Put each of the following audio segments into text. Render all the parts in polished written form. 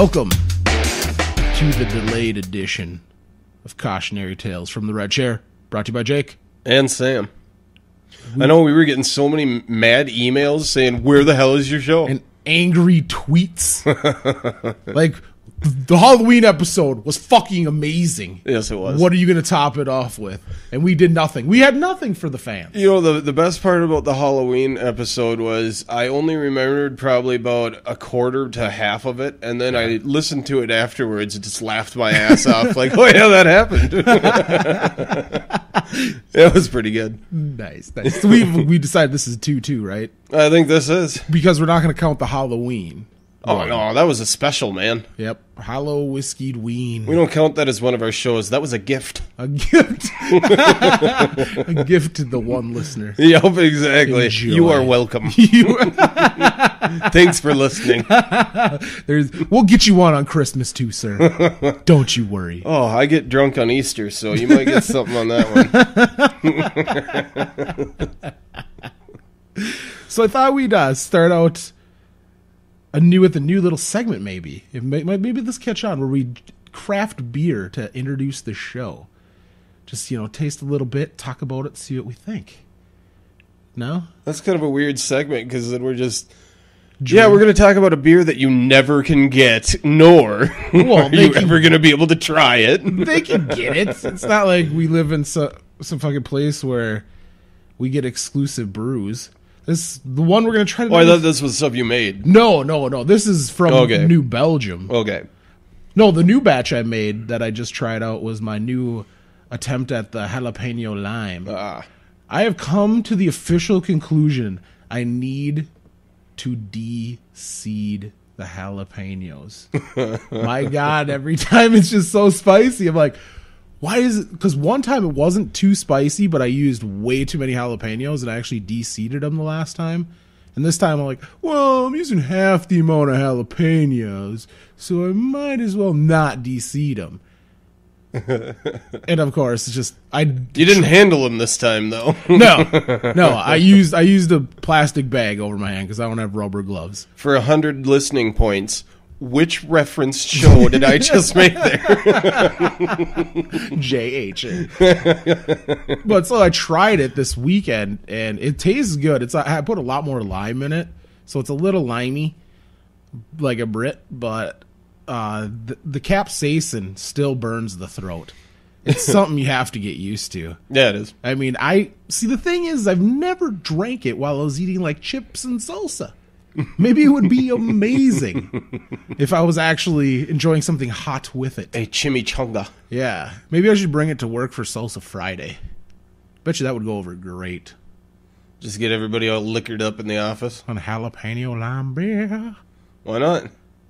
Welcome to the delayed edition of Cautionary Tales from the Red Chair, brought to you by Jake. And Sam. I know we were getting so many mad emails saying, where the hell is your show? And angry tweets. Like, the Halloween episode was fucking amazing. Yes, it was. What are you going to top it off with? And we did nothing. We had nothing for the fans. You know, the best part about the Halloween episode was I only remembered probably about a quarter to half of it, and then I listened to it afterwards and just laughed my ass off like, oh yeah, that happened. It was pretty good. Nice. So we decided this is 2-2, right? I think this is. Because we're not going to count the Halloween. Oh, no, that was a special, man. Yep. Hollow Whiskeyed Ween. We don't count that as one of our shows. That was a gift. A gift. A gift to the one listener. Yep, exactly. Enjoy. You are welcome. Thanks for listening. We'll get you one on Christmas too, sir. Don't you worry. Oh, I get drunk on Easter, so you might get something on that one. So I thought we'd start out with a new little segment, maybe. Maybe this catch on, where we craft beer to introduce the show. Just, taste a little bit, talk about it, see what we think. No? That's kind of a weird segment, because then we're just... Yeah, we're going to talk about a beer that you never can get, nor are you ever going to be able to try it. They can get it. It's not like we live in some fucking place where we get exclusive brews. The one we're going to try to... Oh, I thought this was stuff you made. No. This is from New Belgium. Okay. No, the new batch I made that I just tried out was my new attempt at the jalapeno lime. I have come to the official conclusion I need to de-seed the jalapenos. My God, every time it's just so spicy. I'm like... Why is it? Because one time it wasn't too spicy, but I used way too many jalapenos, and I actually de-seeded them the last time. And this time I'm like, well, I'm using half the amount of jalapenos, so I might as well not de-seed them. And of course, it's just You didn't handle them this time, though. No. I used a plastic bag over my hand because I don't have rubber gloves. For 100 listening points. Which reference show did I just make there? JH. But so I tried it this weekend, and it tastes good. I put a lot more lime in it, so it's a little limey, like a Brit, but the capsaicin still burns the throat. It's something you have to get used to. Yeah, it is. I mean, the thing is, I've never drank it while I was eating like chips and salsa. Maybe it would be amazing if I was actually enjoying something hot with it. A chimichanga. Yeah. Maybe I should bring it to work for Salsa Friday. Bet you that would go over great. Just get everybody all liquored up in the office? On jalapeno lime beer. Why not?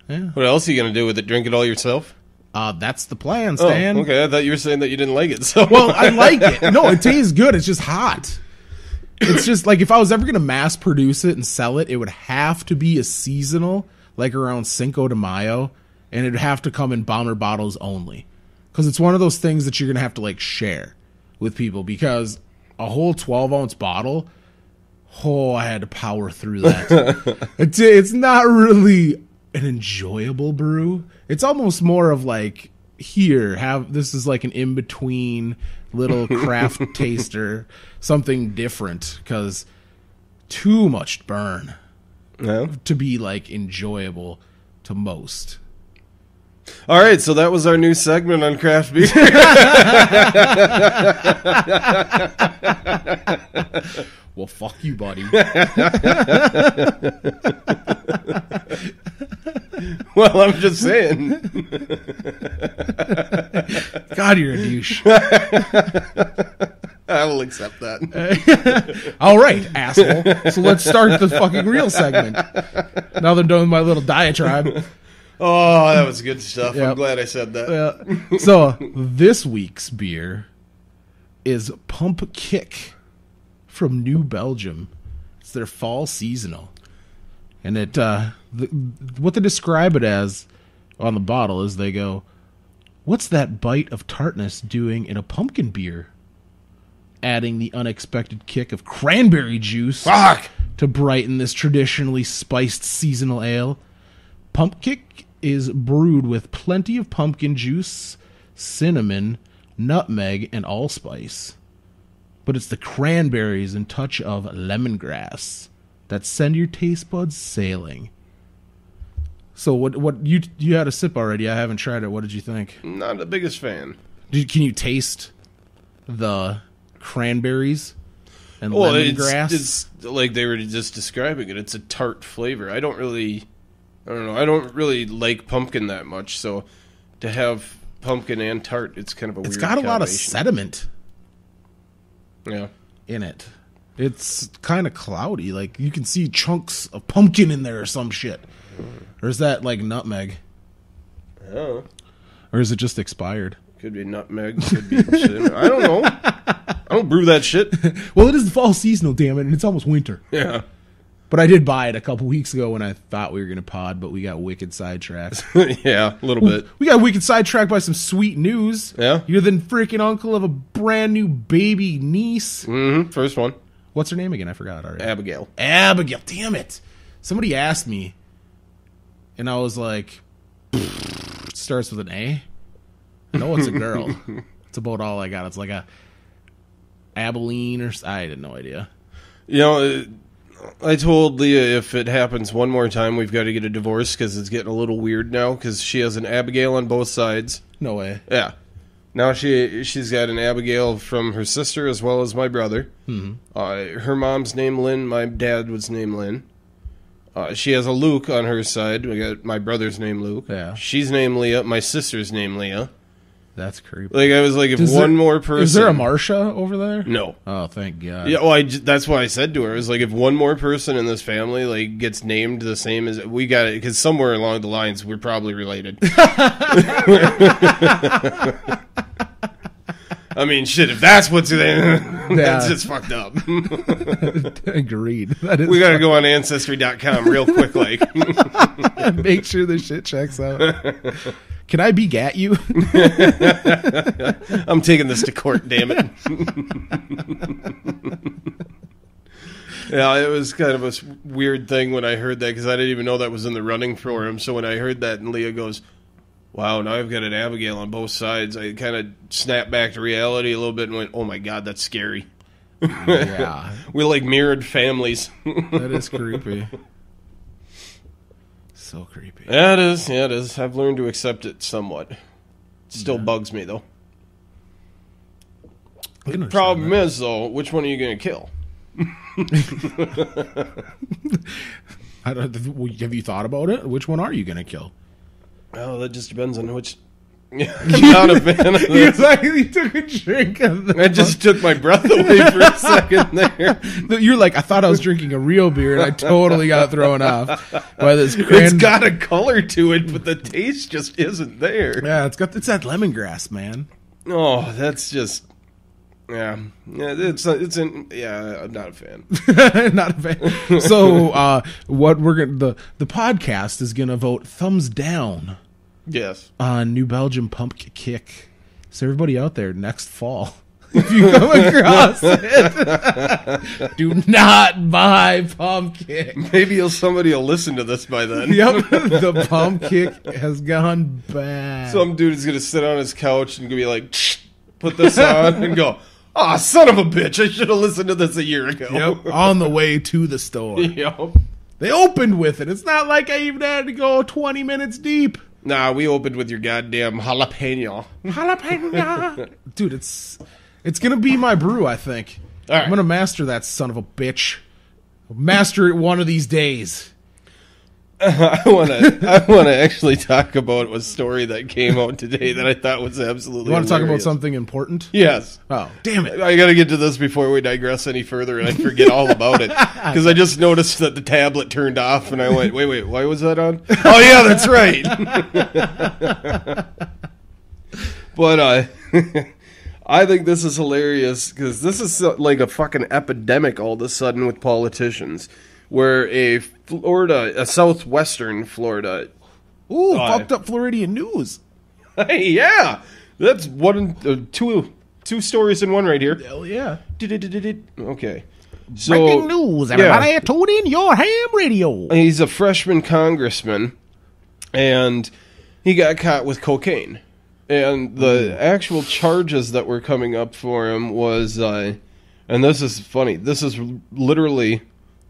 Yeah. What else are you going to do with it? Drink it all yourself? That's the plan, Stan. Oh, okay. I thought you were saying that you didn't like it. So. Well, I like it. No, it tastes good. It's just hot. It's just like if I was ever going to mass produce it and sell it, it would have to be a seasonal, like around Cinco de Mayo, and it'd have to come in bomber bottles only. Because it's one of those things that you're going to have to like share with people, because a whole 12-ounce bottle, I had to power through that. It's not really an enjoyable brew. It's almost more of like, this is like an in-between little craft taster, something different, because too much burn to be like enjoyable to most. All right, so that was our new segment on craft beer. Well, fuck you, buddy. Well, I'm just saying. God, you're a douche. I will accept that. All right, asshole. So let's start the fucking real segment. Now that I'm done with my little diatribe. Oh, that was good stuff. Yep. I'm glad I said that. So this week's beer is Pump Kick from New Belgium. It's their fall seasonal. And what they describe it as on the bottle is they go, "What's that bite of tartness doing in a pumpkin beer?" Adding the unexpected kick of cranberry juice to brighten this traditionally spiced seasonal ale. Pump Kick is brewed with plenty of pumpkin juice, cinnamon, nutmeg, and allspice. But it's the cranberries and touch of lemongrass that send your taste buds sailing. So what you had a sip already? I haven't tried it. What did you think? Not the biggest fan. Can you taste the cranberries and lemongrass? It's like they were just describing it. It's a tart flavor. I don't know. I don't really like pumpkin that much, so to have pumpkin and tart, it's kind of a weird combination. It's got a lot of sediment. Yeah. In it. It's kind of cloudy. Like, you can see chunks of pumpkin in there or some shit. Or is that, like, nutmeg? Oh. Or is it just expired? Could be nutmeg. Could be cinnamon. I don't know. I don't brew that shit. Well, it is the fall seasonal, damn it, and it's almost winter. Yeah. But I did buy it a couple weeks ago when I thought we were going to pod, but we got wicked sidetracked. Yeah, a little bit. We got wicked sidetracked by some sweet news. Yeah? You're the freaking uncle of a brand new baby niece. Mm-hmm. First one. What's her name again? I forgot already. Abigail. Abigail. Damn it. Somebody asked me, and I was like, it starts with an A. I know it's a girl. It's about all I got. It's like a Abilene or... I had no idea. You know... I told Leah if it happens one more time, we've got to get a divorce because it's getting a little weird now because she has an Abigail on both sides. No way. Yeah. Now she's got an Abigail from her sister as well as my brother. Mm-hmm. Her mom's named Lynn. My dad was named Lynn. She has a Luke on her side. We got my brother's name Luke. Yeah. She's named Leah. My sister's named Leah. That's creepy. Like, I was like, if more person... Is there a Marsha over there? No. Oh, thank God. Yeah, well, that's why I said to her, I was like, if one more person in this family, like, gets named the same as... We got it, because somewhere along the lines, we're probably related. I mean, shit, if that's what's... That's just fucked up. Agreed. We got to go on Ancestry.com real quick, like. Make sure the shit checks out. Can I begat you? I'm taking this to court, damn it. Yeah, it was kind of a weird thing when I heard that because I didn't even know that was in the running for him. So when I heard that and Leah goes, wow, now I've got an Abigail on both sides, I kind of snapped back to reality a little bit and went, oh my God, that's scary. Yeah. We like mirrored families. That is creepy. So creepy. Yeah, it is. Yeah, it is. I've learned to accept it somewhat. It still bugs me, though. The problem is, though, which one are you going to kill? Have you thought about it? Which one are you going to kill? Well, that just depends on which... I'm not a fan of this. You took a drink of the... I just took my breath away for a second there. You're like, I thought I was drinking a real beer, and I totally got thrown off by this. It's got a color to it, but the taste just isn't there. Yeah, it's that lemongrass, man. Oh, that's just... Yeah, I'm not a fan. Not a fan. So, what we're gonna the podcast is gonna vote thumbs down. Yes. On New Belgium Pumpkin Kick. So everybody out there, next fall, if you come across it, do not buy Pumpkin. Maybe somebody will listen to this by then. Yep, the Pumpkin has gone bad. Some dude is going to sit on his couch and be like, put this on and go, oh, son of a bitch, I should have listened to this a year ago. Yep, on the way to the store. Yep. They opened with it. It's not like I even had to go 20 minutes deep. Nah, we opened with your goddamn jalapeno. Jalapeno. Dude, it's going to be my brew, I think. All right. I'm going to master that son of a bitch. I'll master it one of these days. I want to actually talk about a story that came out today that I thought was absolutely You want to talk about hilarious. something important? Yes. Oh, damn it. I got to get to this before we digress any further and I forget all about it. Because I just noticed that the tablet turned off and I went, wait, why was that on? Oh, yeah, that's right. But I think this is hilarious because this is like a fucking epidemic all of a sudden with politicians. Where a southwestern Florida... Ooh, fucked up Floridian news. Hey, yeah. That's two stories in one right here. Hell yeah. Okay. So, breaking news, everybody. Tune in your ham radio. He's a freshman congressman and he got caught with cocaine. And the actual charges that were coming up for him was, and this is funny, this is literally,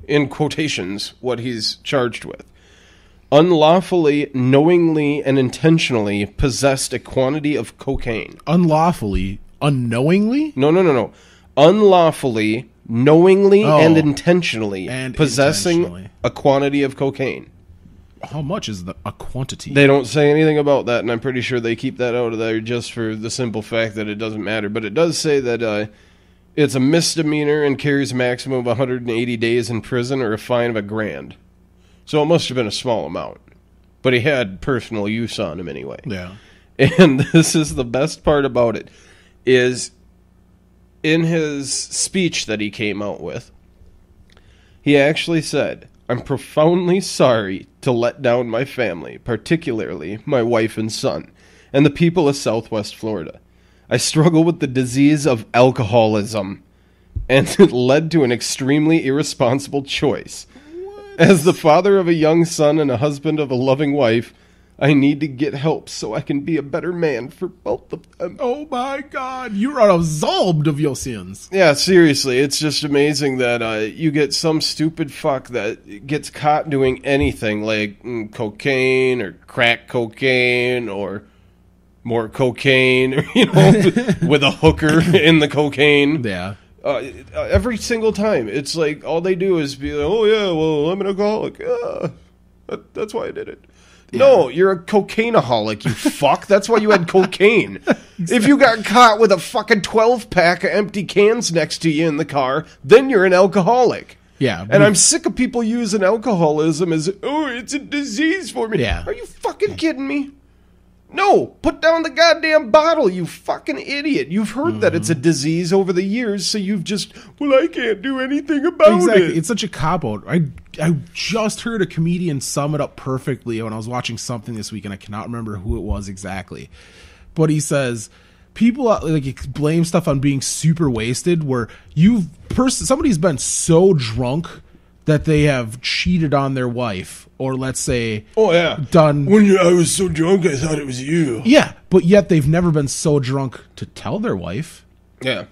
in quotations, what he's charged with. Unlawfully, knowingly, and intentionally possessed a quantity of cocaine. Unlawfully? Unknowingly? No. Unlawfully, knowingly, and intentionally possessing a quantity of cocaine. How much is a quantity? They don't say anything about that, and I'm pretty sure they keep that out of there just for the simple fact that it doesn't matter. But it does say that it's a misdemeanor and carries a maximum of 180 days in prison or a fine of $1,000. So it must have been a small amount. But he had personal use on him anyway. Yeah. And this is the best part about it, is in his speech that he came out with, he actually said, "I'm profoundly sorry to let down my family, particularly my wife and son, and the people of Southwest Florida. I struggle with the disease of alcoholism, and it led to an extremely irresponsible choice. As the father of a young son and a husband of a loving wife, I need to get help so I can be a better man for both of them." Oh my God, you are absolved of your sins. Yeah, seriously, it's just amazing that you get some stupid fuck that gets caught doing anything like cocaine or crack cocaine or more cocaine, or, with a hooker in the cocaine. Yeah. Every single time, it's like all they do is be like, "Oh yeah, well, I'm an alcoholic. That's why I did it." Yeah. No, you're a cocaineaholic, you fuck. That's why you had cocaine. Exactly. If you got caught with a fucking 12-pack of empty cans next to you in the car, then you're an alcoholic. Yeah. And I'm sick of people using alcoholism as, "Oh, it's a disease for me." Yeah. Are you fucking kidding me? No, put down the goddamn bottle, you fucking idiot. You've heard that it's a disease over the years, so you've just, "Well, I can't do anything about it." It's such a cop-out. I just heard a comedian sum it up perfectly when I was watching something this week, and I cannot remember who it was exactly. But he says, people blame stuff on being super wasted, where somebody's been so drunk that they have cheated on their wife, or let's say, "Oh yeah, done." I was so drunk, I thought it was you. Yeah, but yet they've never been so drunk to tell their wife. Yeah.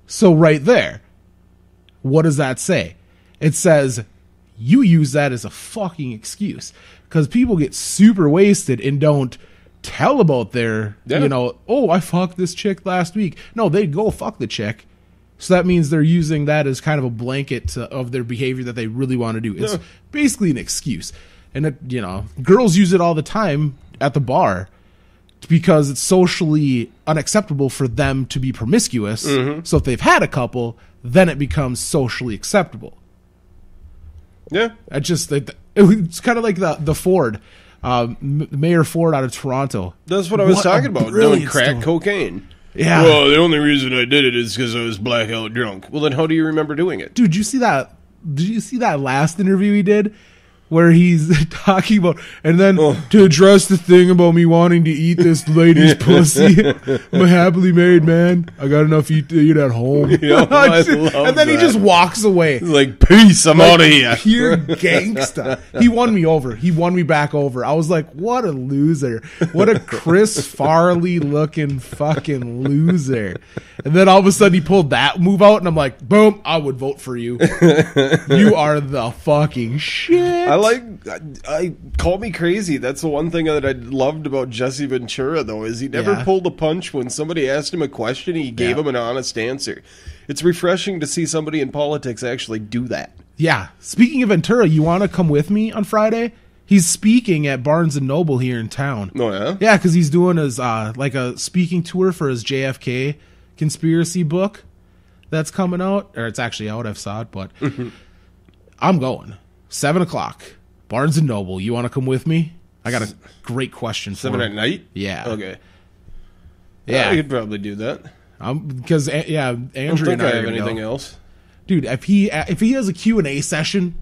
So right there, what does that say? It says you use that as a fucking excuse, because people get super wasted and don't tell about their, "Oh, I fucked this chick last week." No, they go fuck the chick. So that means they're using that as kind of a blanket of their behavior that they really want to do. It's basically an excuse. And, girls use it all the time at the bar because it's socially unacceptable for them to be promiscuous. Mm-hmm. So if they've had a couple, then it becomes socially acceptable. Yeah. It's kind of like the Ford, Mayor Ford out of Toronto. That's what I was talking about, doing crack cocaine. Yeah. "Well, the only reason I did it is because I was blackout drunk." Well, then how do you remember doing it? Dude, did you see that last interview he did? Where he's talking about, and then to address the thing about me wanting to eat this lady's pussy, I'm a happily married man. I got enough to eat at home. Yeah, I love and then he just walks away. He's like, "Peace, I'm out of here." Pure gangsta. He won me over. He won me back over. I was like, what a loser. What a Chris Farley looking fucking loser. And then all of a sudden he pulled that move out, and I'm like, boom, I would vote for you. You are the fucking shit. I call me crazy. That's the one thing that I loved about Jesse Ventura, though, is he never pulled a punch when somebody asked him a question. He gave him an honest answer. It's refreshing to see somebody in politics actually do that. Yeah. Speaking of Ventura, you want to come with me on Friday? He's speaking at Barnes & Noble here in town. Oh, yeah? Yeah, because he's doing his a speaking tour for his JFK conspiracy book that's coming out. Or it's actually out, I've saw it, but I'm going. 7:00, Barnes & Noble. You want to come with me? I got a great question for 7 him. at night? Yeah. Okay. Yeah. I could probably do that. Because, Andrew I don't think I have anything else. Dude, if he has a Q&A session,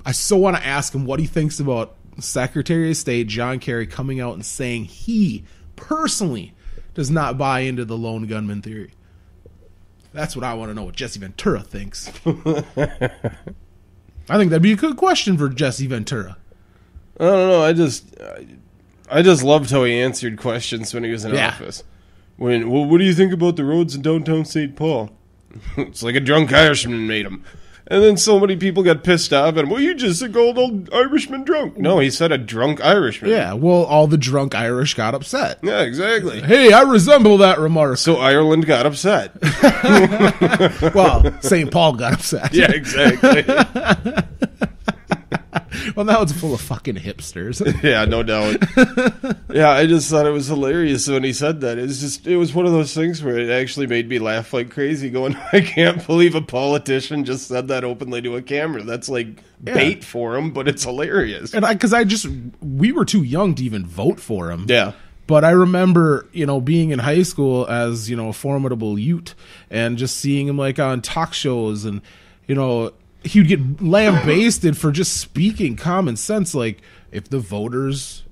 I so want to ask him what he thinks about Secretary of State John Kerry coming out and saying he personally does not buy into the lone gunman theory. That's what I want to know what Jesse Ventura thinks. I think that'd be a good question for Jesse Ventura. I don't know. I just loved how he answered questions when he was in Yeah. office. What do you think about the roads in downtown St. Paul? It's like a drunk Irishman made them. And then so many people got pissed off at him. Well, you just said old Irishman drunk. No, he said a drunk Irishman. Yeah, well, all the drunk Irish got upset. Yeah, exactly. Hey, I resemble that remark. So Ireland got upset. Well, St. Paul got upset. Yeah, exactly. Well, now it's full of fucking hipsters. Yeah, no doubt. Yeah, I just thought it was hilarious when he said that. It was one of those things where it actually made me laugh like crazy going, I can't believe a politician just said that openly to a camera. That's like bait for him, but it's hilarious. And we were too young to even vote for him. Yeah. But I remember, being in high school as, a formidable youth and just seeing him like on talk shows and, he would get lambasted for just speaking common sense. Like, if the voters,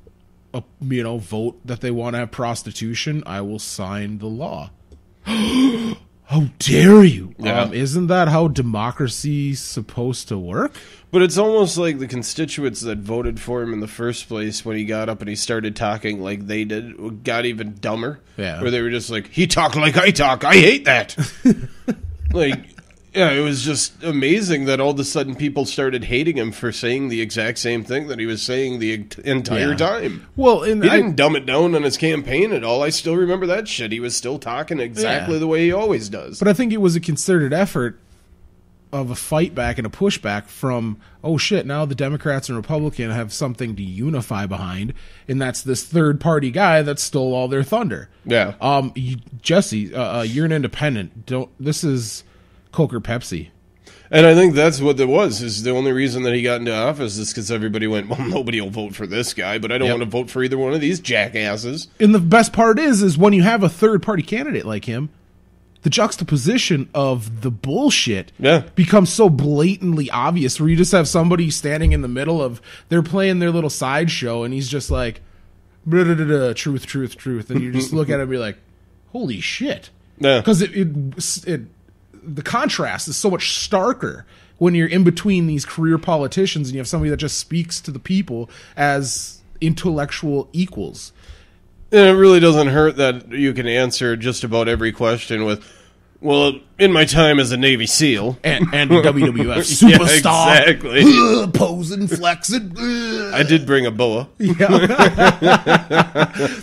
vote that they want to have prostitution, I will sign the law. How dare you? Yeah. Isn't that how democracy's supposed to work? But it's almost like the constituents that voted for him in the first place when he got up and he started talking like they did got even dumber. Yeah. Where they were just like, he talked like I talk. I hate that. Yeah, it was just amazing that all of a sudden people started hating him for saying the exact same thing that he was saying the entire time. Well, he didn't dumb it down on his campaign at all. I still remember that shit. He was still talking exactly the way he always does. But I think it was a concerted effort of a fight back and a pushback from, oh shit, now the Democrats and Republicans have something to unify behind, and that's this third party guy that stole all their thunder. Yeah. Jesse, you're an independent. This is Coke or Pepsi. And I think that's what it was, is the only reason that he got into office is because everybody went, well, nobody will vote for this guy, but I don't want to vote for either one of these jackasses. And the best part is when you have a third-party candidate like him, the juxtaposition of the bullshit becomes so blatantly obvious, where you just have somebody standing in the middle of, they're playing their little sideshow, and he's just like, truth, truth, truth, and you just look at it and be like, holy shit. Yeah. Because the contrast is so much starker when you're in between these career politicians and you have somebody that just speaks to the people as intellectual equals. And it really doesn't hurt that you can answer just about every question with, well, in my time as a Navy SEAL. And WWF superstar. Yeah, exactly. Posing, flexing. I did bring a boa. Yeah.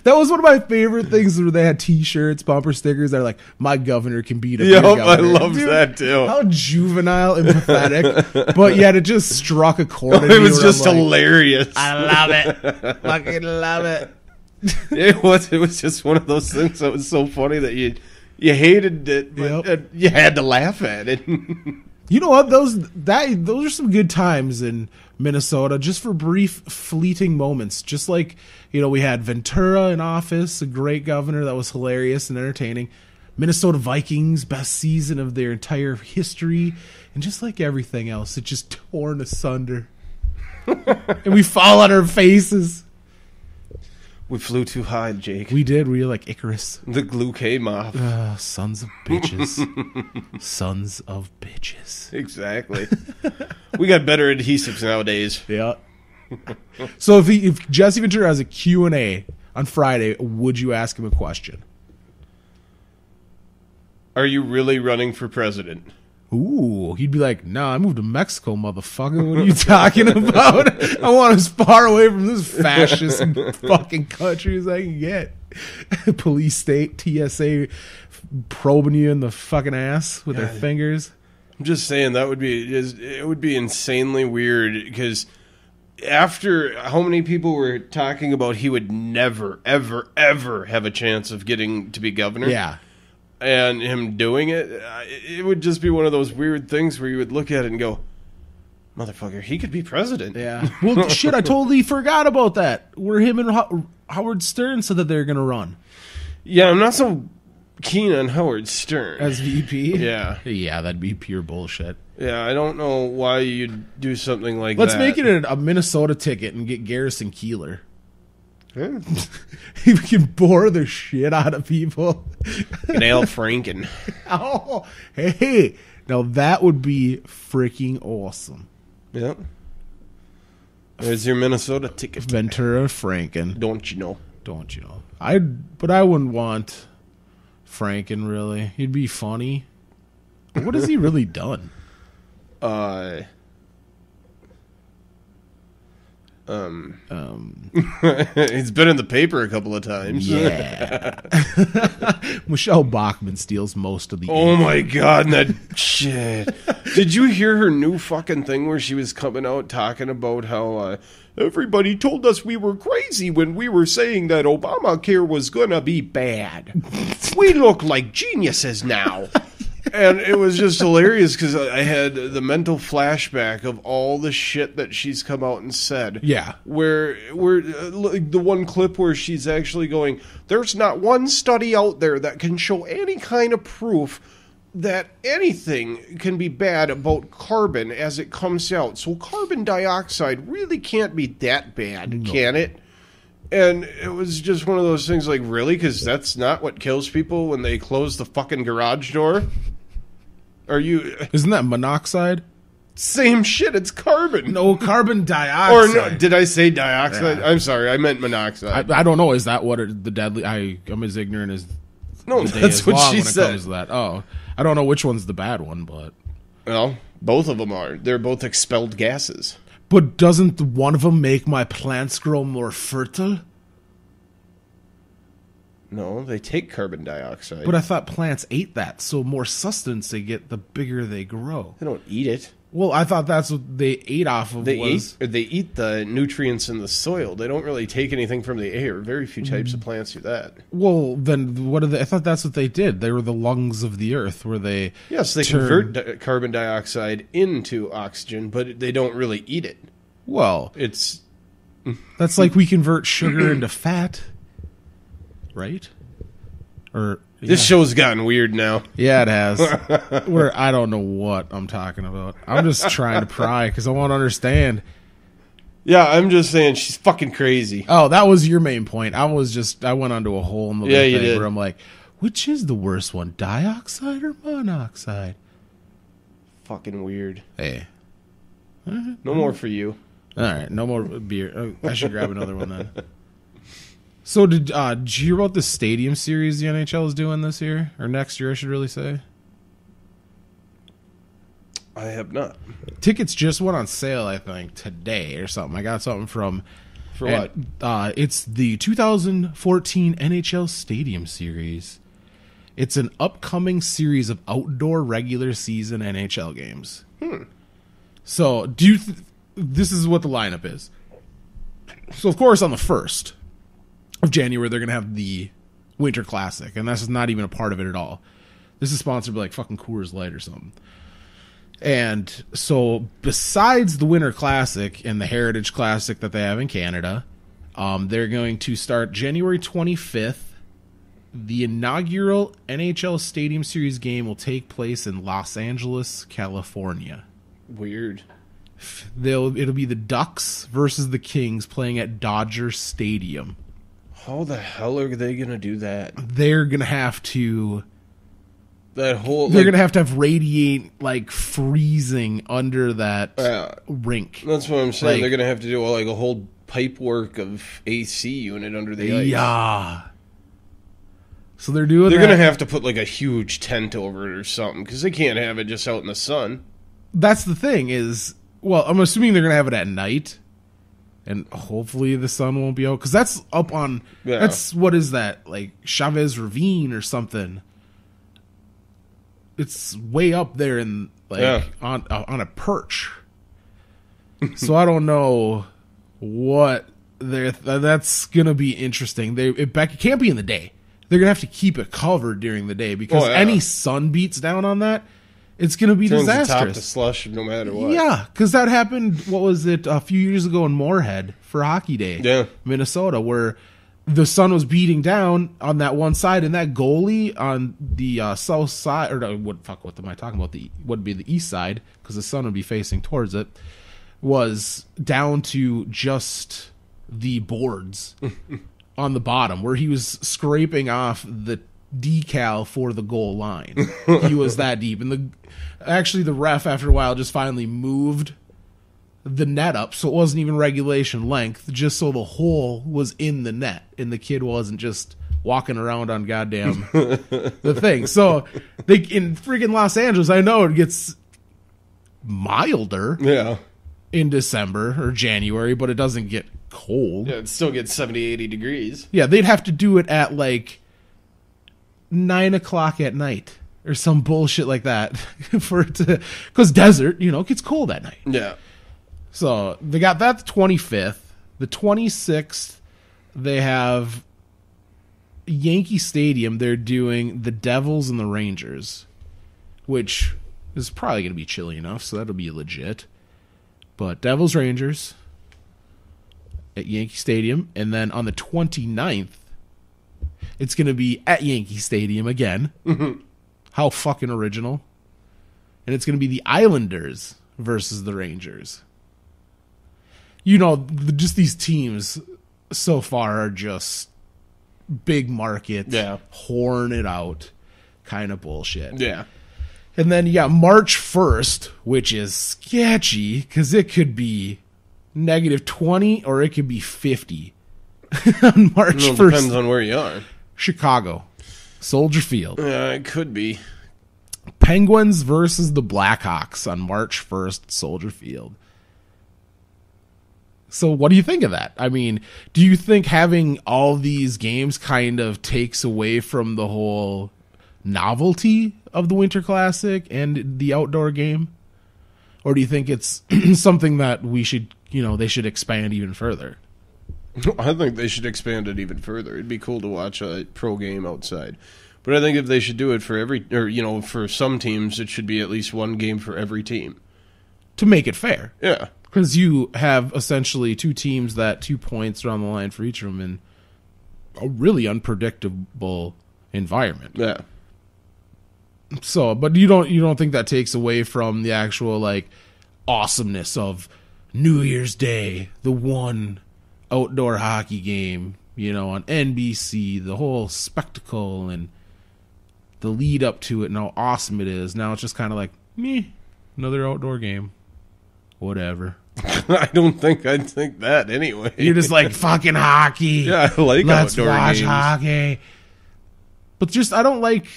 That was one of my favorite things where they had t-shirts, bumper stickers that are like, my governor can beat up your governor. I loved that too. How juvenile and pathetic. But yet it just struck a chord. It was just hilarious. I love it. Fucking love it. It was just one of those things that was so funny that you hated it, but you had to laugh at it. You know what? Those are some good times in Minnesota, just for brief, fleeting moments. Just like, we had Ventura in office, a great governor that was hilarious and entertaining. Minnesota Vikings, best season of their entire history. And just like everything else, it just torn asunder. And we fall on our faces. We flew too high, Jake. We did. We were like Icarus. The glue came off. Sons of bitches. Sons of bitches. Exactly. We got better adhesives nowadays. Yeah. So if Jesse Ventura has a Q&A on Friday, would you ask him a question? Are you really running for president? Ooh, he'd be like, nah, I moved to Mexico, motherfucker. What are you talking about? I want as far away from this fascist fucking country as I can get. Police state, TSA probing you in the fucking ass with their fingers. I'm just saying it would be insanely weird, because after how many people were talking about he would never, ever, ever have a chance of getting to be governor. Yeah. And him doing it, it would just be one of those weird things where you would look at it and go, motherfucker, he could be president. Yeah. Well, shit, I totally forgot about that. Where him and Howard Stern said that they're going to run. Yeah, I'm not so keen on Howard Stern. As VP? Yeah. Yeah, that'd be pure bullshit. Yeah, I don't know why you'd do something like Let's that. make it a Minnesota ticket and get Garrison Keillor. Yeah. He can bore the shit out of people. And Al Franken. Oh, hey. Now that would be freaking awesome. Yeah. There's your Minnesota ticket. Ventura Franken. Don't you know? Don't you know? But I wouldn't want Franken, really. He'd be funny. But what has he really done? He's been in the paper a couple of times. Yeah. Michelle Bachmann steals most of the Oh my god, that shit. Did you hear her new fucking thing where she was coming out talking about how everybody told us we were crazy when we were saying that Obamacare was gonna be bad. We look like geniuses now. And it was just hilarious because I had the mental flashback of all the shit that she's come out and said. Yeah. Where the one clip where she's actually going, there's not one study out there that can show any kind of proof that anything can be bad about carbon as it comes out. So carbon dioxide really can't be that bad, can it? And it was just one of those things like, really? Because that's not what kills people when they close the fucking garage door? Isn't that monoxide? Same shit, it's carbon. No, carbon dioxide. Or no, did I say dioxide? Yeah. I'm sorry, I meant monoxide. I don't know. Is that what the deadly... I'm as ignorant as No, the day that's is what long she when said. it comes to that. Oh, I don't know which one's the bad one, but... Well, both of them are. They're both expelled gases. But doesn't one of them make my plants grow more fertile? No, they take carbon dioxide. But I thought plants ate that, so more sustenance they get, the bigger they grow. They don't eat it. Well, I thought that's what they ate off of. They eat the nutrients in the soil. They don't really take anything from the air. Very few types of plants do that. Well, then what are they? I thought that's what they did. They were the lungs of the earth, where they Yes, they convert carbon dioxide into oxygen, but they don't really eat it. Well, It's that's like we convert sugar into fat, right? Or This show's gotten weird now. yeah, it has. Where I don't know what I'm talking about. I'm just trying to pry because I want to understand. Yeah, I'm just saying she's fucking crazy. Oh, that was your main point. I went onto a whole in the Yeah, thing you did. where I'm like, which is the worst one, dioxide or monoxide? Fucking weird. Hey, No more for you. all right, no more beer. Oh, I should grab another one then. So did you hear about the stadium series the NHL is doing this year or next year? I should really say. I have not. Tickets just went on sale, I think, today or something. I got something from. For what? It's the 2014 NHL Stadium Series. It's an upcoming series of outdoor regular season NHL games. So, this is what the lineup is. So, of course, on the 1st of January, they're going to have the Winter Classic, and that's not even a part of it at all. This is sponsored by, like, fucking Coors Light or something. And so, besides the Winter Classic and the Heritage Classic that they have in Canada, they're going to start January 25th. The inaugural NHL Stadium Series game will take place in Los Angeles, California. Weird. It'll be the Ducks versus the Kings playing at Dodger Stadium. How the hell are they going to do that? They're going to have to... That whole... They're going to have radiate, like, freezing under that rink. That's what I'm saying. Like, they're going to have to do, like, a whole pipe work of AC unit under the ice. Yeah. So they're doing They're that. going to have to put, like, a huge tent over it or something, because they can't have it just out in the sun. That's the thing is... Well, I'm assuming they're going to have it at night. And hopefully the sun won't be out. Because that's up on... Yeah. That's... What is that? Like, Chavez Ravine or something. It's way up there in... Like, on a perch. So I don't know what... That's going to be interesting. It can't be in the day. They're going to have to keep it covered during the day. Because any sun beats down on that... It's going to be Turns disastrous. the top to slush no matter what. Yeah, because that happened, what was it, a few years ago in Moorhead for Hockey Day, Minnesota, where the sun was beating down on that one side, and that goalie on the south side, or what am I talking about? Would be the east side, because the sun would be facing towards it, was down to just the boards on the bottom, where he was scraping off the decal for the goal line. He was that deep, and the ref after a while just finally moved the net up so it wasn't even regulation length, just so the hole was in the net and the kid wasn't just walking around on goddamn the thing. So they in freaking Los Angeles, I know it gets milder in December or January, but it doesn't get cold. Yeah, it still gets 70, 80 degrees. Yeah, they'd have to do it at like 9 o'clock at night or some bullshit like that for it to, because desert, it gets cold at night. Yeah. So they got that the 25th. The 26th, they have Yankee Stadium. They're doing the Devils and the Rangers, which is probably going to be chilly enough, so that'll be legit. But Devils, Rangers at Yankee Stadium. And then on the 29th, it's going to be at Yankee Stadium again. Mm-hmm. How fucking original. And it's going to be the Islanders versus the Rangers. Just these teams so far are just big market, horn it out kind of bullshit. Yeah. And then you got March 1st, which is sketchy because it could be -20 or it could be 50 on March 1st. Depends on where you are. Chicago, Soldier Field. Yeah, it could be. Penguins versus the Blackhawks on March 1st, Soldier Field. So what do you think of that? I mean, do you think having all these games kind of takes away from the whole novelty of the Winter Classic and the outdoor game? Or do you think it's something that we should, they should expand even further? I think they should expand it even further. It'd be cool to watch a pro game outside. But I think if they should do it for for some teams, it should be at least one game for every team. To make it fair. Yeah. Because you have essentially two teams that 2 points are on the line for each of them in a really unpredictable environment. Yeah. So, but you don't think that takes away from the actual awesomeness of New Year's Day, the one outdoor hockey game, on NBC, the whole spectacle and the lead up to it and how awesome it is. Now it's just kind of like, meh, another outdoor game. Whatever. I don't think I'd think that anyway. You're just like, fucking hockey. Yeah, I like Let's outdoor watch games. hockey. But just, I don't like,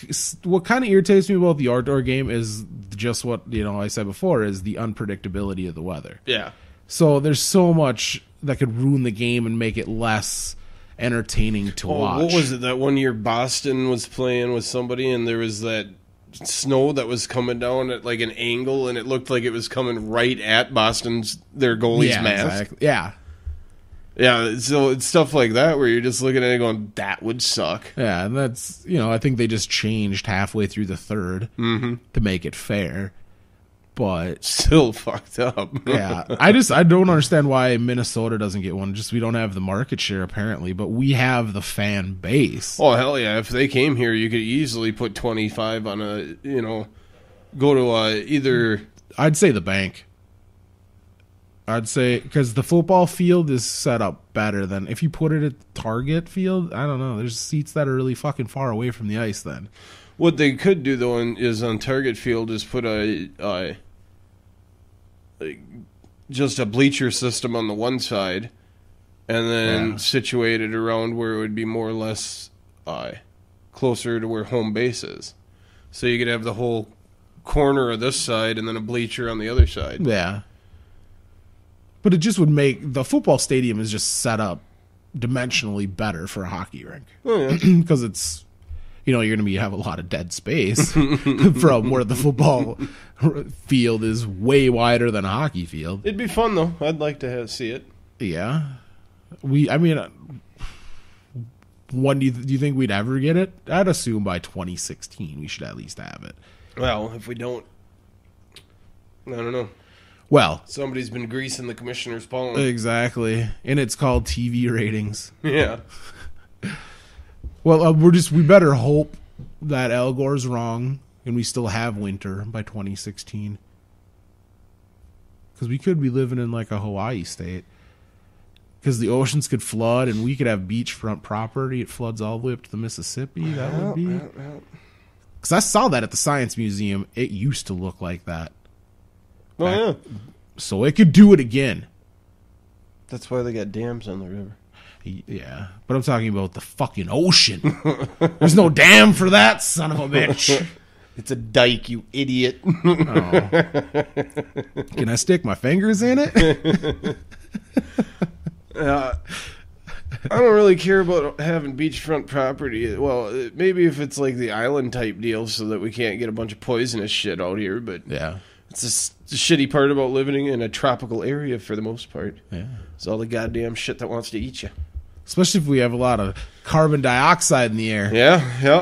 what kind of irritates me about the outdoor game is just what, I said before, is the unpredictability of the weather. Yeah. So there's so much that could ruin the game and make it less entertaining to watch. What was it that one year Boston was playing with somebody and there was that snow that was coming down at an angle and it looked like it was coming right at their goalie's mask? Exactly. Yeah. Yeah, so it's stuff like that where you're just looking at it going, that would suck. Yeah, and that's, I think they just changed halfway through the third to make it fair. But still fucked up. Yeah, I don't understand why Minnesota doesn't get one. Just we don't have the market share apparently, but we have the fan base. Oh hell yeah! If they came here, you could easily put 25 on go to either. I'd say the bank. I'd say because the football field is set up better than if you put it at the Target field. I don't know. There's seats that are really fucking far away from the ice. Then what they could do though is on Target field is put just a bleacher system on the one side, and then situate it around where it would be more or less closer to where home base is. So you could have the whole corner of this side and then a bleacher on the other side. Yeah. But it just would make the football stadium is just set up dimensionally better for a hockey rink. Oh, yeah. Because it's, you're going to have a lot of dead space from where the football field is way wider than a hockey field. It'd be fun though. I'd like to see it. Yeah. When do you think we'd ever get it? I'd assume by 2016 we should at least have it. Well, if we don't, I don't know. Well, somebody's been greasing the commissioner's palm. Exactly. And it's called TV ratings. Yeah. Well, we better hope that Al Gore's wrong and we still have winter by 2016. Because we could be living in a Hawaii state. Because the oceans could flood and we could have beachfront property. It floods all the way up to the Mississippi. That would be. Because I saw that at the Science Museum. It used to look like that. Oh, yeah. So it could do it again. That's why they got dams on the river. Yeah, but I'm talking about the fucking ocean. There's no dam for that, son of a bitch. It's a dike, you idiot. Oh. Can I stick my fingers in it? I don't really care about having beachfront property. Well, maybe if it's like the island type deal so that we can't get a bunch of poisonous shit out here, but Yeah. it's the shitty part about living in a tropical area for the most part. Yeah. It's all the goddamn shit that wants to eat you. Especially if we have a lot of carbon dioxide in the air. Yeah,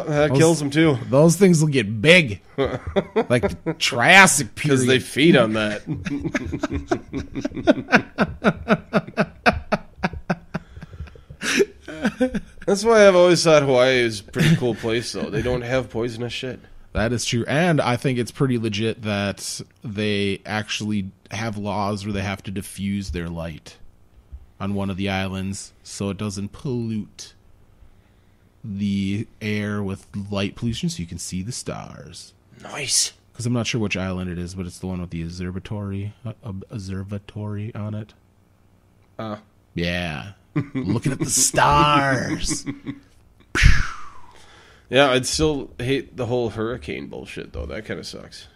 that kills them too. Those things will get big. Like the Triassic period. Because they feed on that. That's why I've always thought Hawaii is a pretty cool place, though. They don't have poisonous shit. That is true. And I think it's pretty legit that they actually have laws where they have to diffuse their light on one of the islands so it doesn't pollute the air with light pollution so you can see the stars. Nice. Because I'm not sure which island it is, but it's the one with the observatory on it. Yeah. Looking at the stars. Yeah, I'd still hate the whole hurricane bullshit, though. That kind of sucks.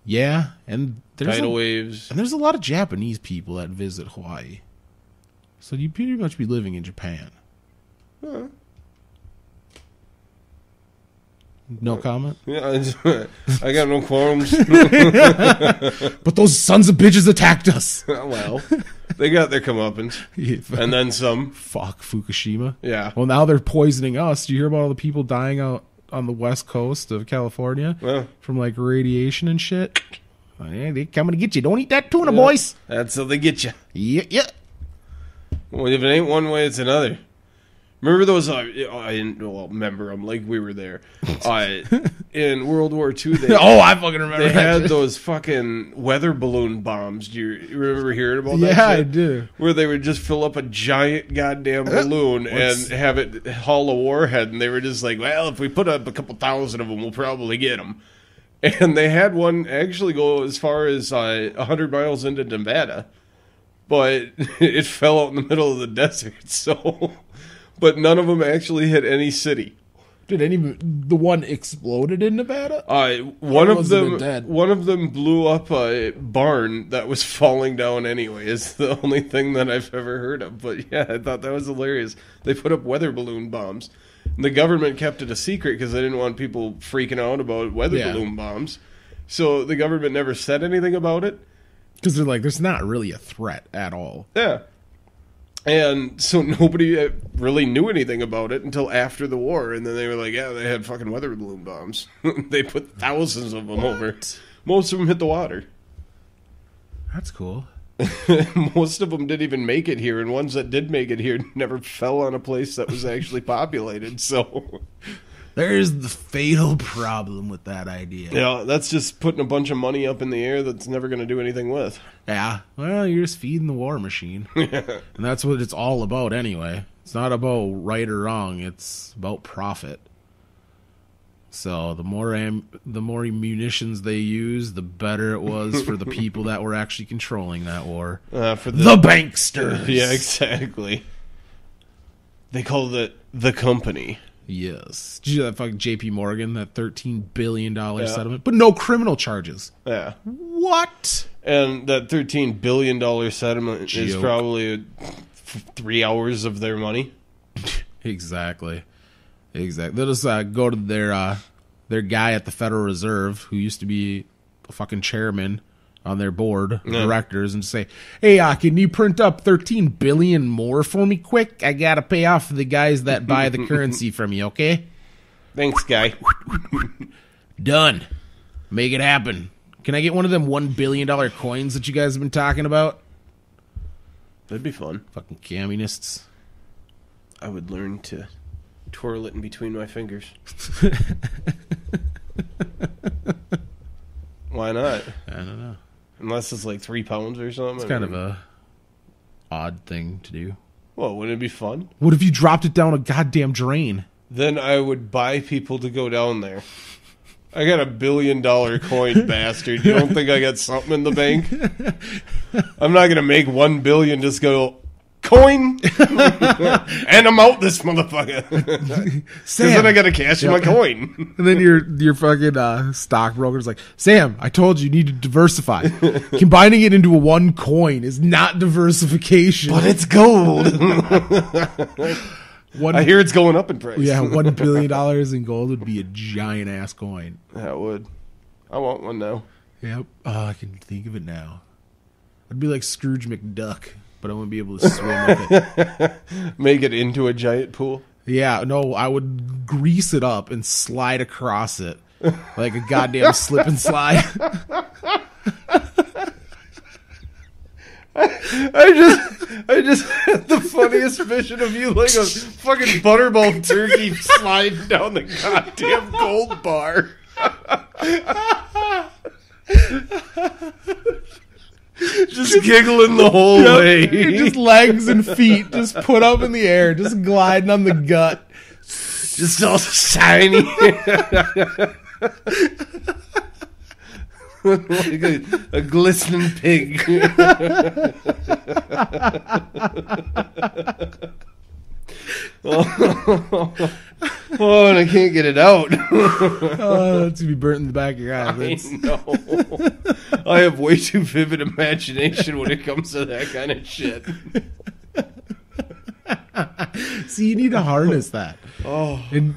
Yeah, and Tidal waves. And there's a lot of Japanese people that visit Hawaii. So you'd pretty much be living in Japan. Huh. No comment? Yeah, I got no qualms. But those sons of bitches attacked us. Well, they got their comeuppance. And then some. Fuck Fukushima. Yeah. Well, now they're poisoning us. Do you hear about all the people dying out on the west coast of California? Well, from like radiation and shit? Yeah, they coming to get you. Don't eat that tuna, boys. That's how they get you. Yeah. Well, if it ain't one way, it's another. Remember those? I didn't remember them like we were there. In World War II, I fucking remember. They had those fucking weather balloon bombs. Do you remember hearing about that? Yeah, shit? I do. Where they would just fill up a giant goddamn balloon and have it haul a warhead, and they were just like, "Well, if we put up a couple thousand of them, we'll probably get them." And they had one actually go as far as 100 miles into Nevada, but it fell out in the middle of the desert. So. But none of them actually hit any city. Did the one exploded in Nevada? One of them blew up a barn that was falling down anyway. Is the only thing that I've ever heard of. But yeah, I thought that was hilarious. They put up weather balloon bombs. And the government kept it a secret because they didn't want people freaking out about weather balloon bombs. So the government never said anything about it. Because they're like, there's not really a threat at all. Yeah. And so nobody really knew anything about it until after the war. And then they were like, yeah, they had fucking weather balloon bombs. They put thousands of them over. Most of them hit the water. That's cool. Most of them didn't even make it here. And ones that did make it here never fell on a place that was actually populated. So there's the fatal problem with that idea. Yeah, that's just putting a bunch of money up in the air that's never going to do anything with. Yeah, well, you're just feeding the war machine. And that's what it's all about anyway. It's not about right or wrong. It's about profit. So the more munitions they use, the better it was for the people that were actually controlling that war. For the banksters. Yeah, exactly. They called it the company. Yes. Did you hear that fucking J.P. Morgan, that $13 billion settlement? But no criminal charges. Yeah. What? And that $13 billion settlement is probably 3 hours of their money. Exactly. They'll just go to their guy at the Federal Reserve, who used to be a fucking chairman on their board of directors, and say, hey, can you print up 13 billion more for me quick? I gotta pay off the guys that buy the currency from you, okay? Thanks, guy. Done. Make it happen. Can I get one of them $1 billion coins that you guys have been talking about? That'd be fun. Fucking communists. I would learn to twirl it in between my fingers. Why not? I don't know. Unless it's like 3 pounds or something. It's kind of a odd thing to do. Well, wouldn't it be fun? What if you dropped it down a goddamn drain? Then I would buy people to go down there. I got $1 billion coin, bastard. You don't think I got something in the bank? I'm not gonna make $1 billion just go coin, and I'm out this motherfucker. Because then I gotta cash in my coin. And then your fucking stockbroker's like, Sam, I told you need to diversify. Combining it into a one coin is not diversification. But it's gold. I hear it's going up in price. Yeah, $1 billion in gold would be a giant ass coin. That would. I want one now. Yep. Oh, I can think of it now. I'd be like Scrooge McDuck, but I wouldn't be able to swim with it. Make it into a giant pool? Yeah, no, I would grease it up and slide across it like a goddamn slip and slide. I just had the funniest vision of you like a fucking butterball turkey sliding down the goddamn gold bar. Just giggling the whole way. Just legs and feet just put up in the air, just gliding on the gut. Just all shiny. Like a glistening pig. Oh, and I can't get it out. Oh, that's gonna be burnt in the back of your eyes. I know. I have way too vivid imagination when it comes to that kind of shit. See, you need to harness that. Oh. And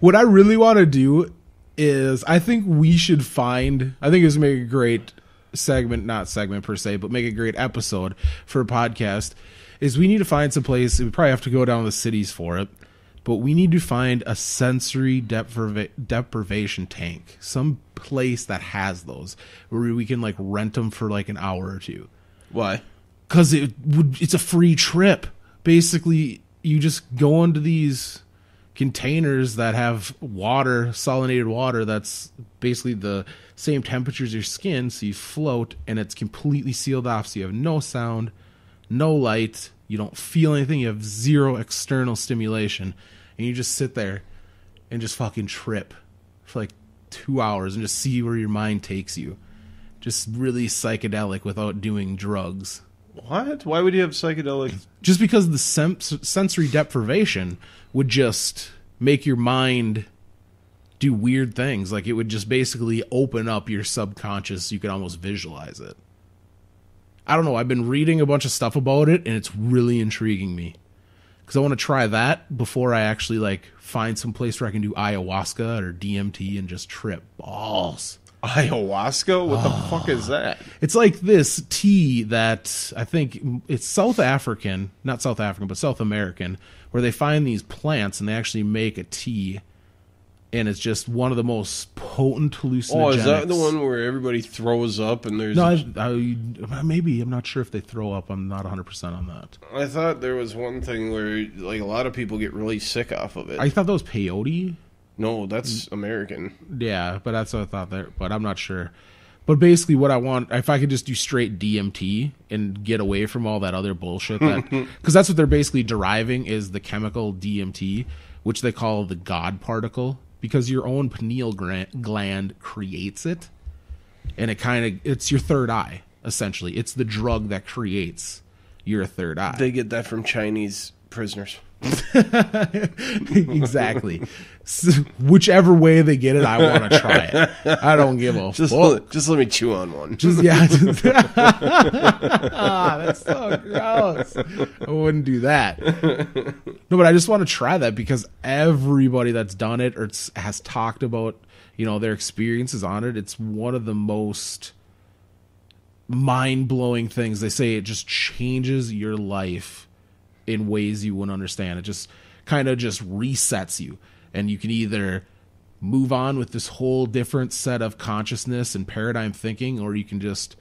what I really want to do is I think we should I think it's make a great segment, not segment per se, but make a great episode for a podcast, is we need to find some place, we probably have to go down to the cities for it, but we need to find a sensory deprivation tank, some place that has those, where we can like rent them for like an hour or two. Why? Because it's a free trip. Basically, you just go into these containers that have water, salinated water, that's basically the same temperature as your skin, so you float, and it's completely sealed off, so you have no sound, no light, you don't feel anything, you have zero external stimulation, and you just sit there and just fucking trip for like 2 hours and just see where your mind takes you. Just really psychedelic without doing drugs. What? Why would you have psychedelic? Just because the sensory deprivation would just make your mind do weird things. Like it would just basically open up your subconscious. You could almost visualize it. I don't know. I've been reading a bunch of stuff about it, and it's really intriguing me. Because I want to try that before I actually like find some place where I can do ayahuasca or DMT and just trip balls. Ayahuasca? What the fuck is that? It's like this tea that I think it's South African, not South African, but South American, where they find these plants and they actually make a tea, and it's just one of the most potent hallucinogenics. Oh, is that the one where everybody throws up and there's... No, maybe. I'm not sure if they throw up. I'm not 100% on that. I thought there was one thing where like a lot of people get really sick off of it. I thought that was peyote. No, that's American. Yeah, but that's what I thought there, but I'm not sure. But basically what I want, if I could just do straight DMT and get away from all that other bullshit, because that's what they're basically deriving is the chemical DMT, which they call the God particle, because your own pineal gland creates it, and it's your third eye, essentially. It's the drug that creates your third eye. They get that from Chinese prisoners. Exactly. So, whichever way they get it, I want to try it. I don't give a fuck. Just let me chew on one. That's so gross. I wouldn't do that. No, but I just want to try that because everybody that's done it or has talked about, their experiences on it. It's one of the most mind-blowing things. They say it just changes your life in ways you wouldn't understand. It just kind of just resets you, and you can either move on with this whole different set of consciousness and paradigm thinking, or you can just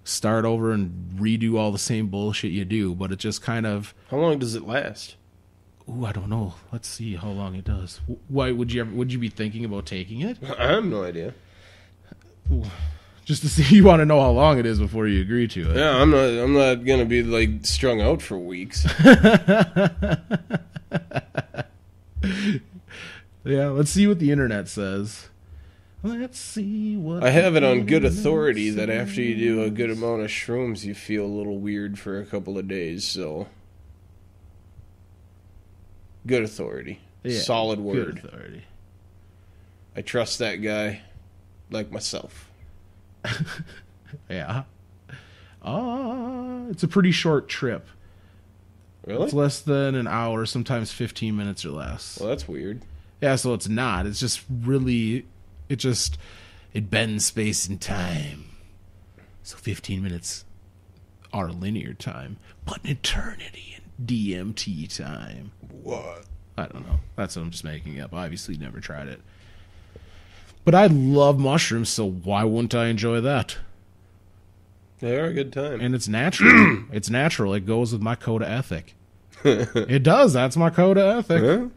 start over and redo all the same bullshit you do. But it just kind of... How long does it last? Ooh, I don't know. Let's see how long it does. Why would you be thinking about taking it? I have no idea. Ooh. Just to see, you want to know how long it is before you agree to it. Yeah, I'm not gonna be like strung out for weeks. Yeah, let's see what the internet says. Let's see what... I have it on good authority that after you do a good amount of shrooms, you feel a little weird for a couple of days, so... Good authority. Yeah, Solid word. Good authority. I trust that guy like myself. Yeah. It's a pretty short trip. Really? It's less than an hour, sometimes 15 minutes or less. Well, that's weird. Yeah, so it's not. It's just really... It bends space and time. So 15 minutes are linear time, but an eternity in DMT time. What? I don't know. That's what I'm just making up. Obviously never tried it. But I love mushrooms, so why wouldn't I enjoy that? They are a good time. And it's natural. It's natural. It goes with my code of ethic. It does. That's my code of ethic. Huh?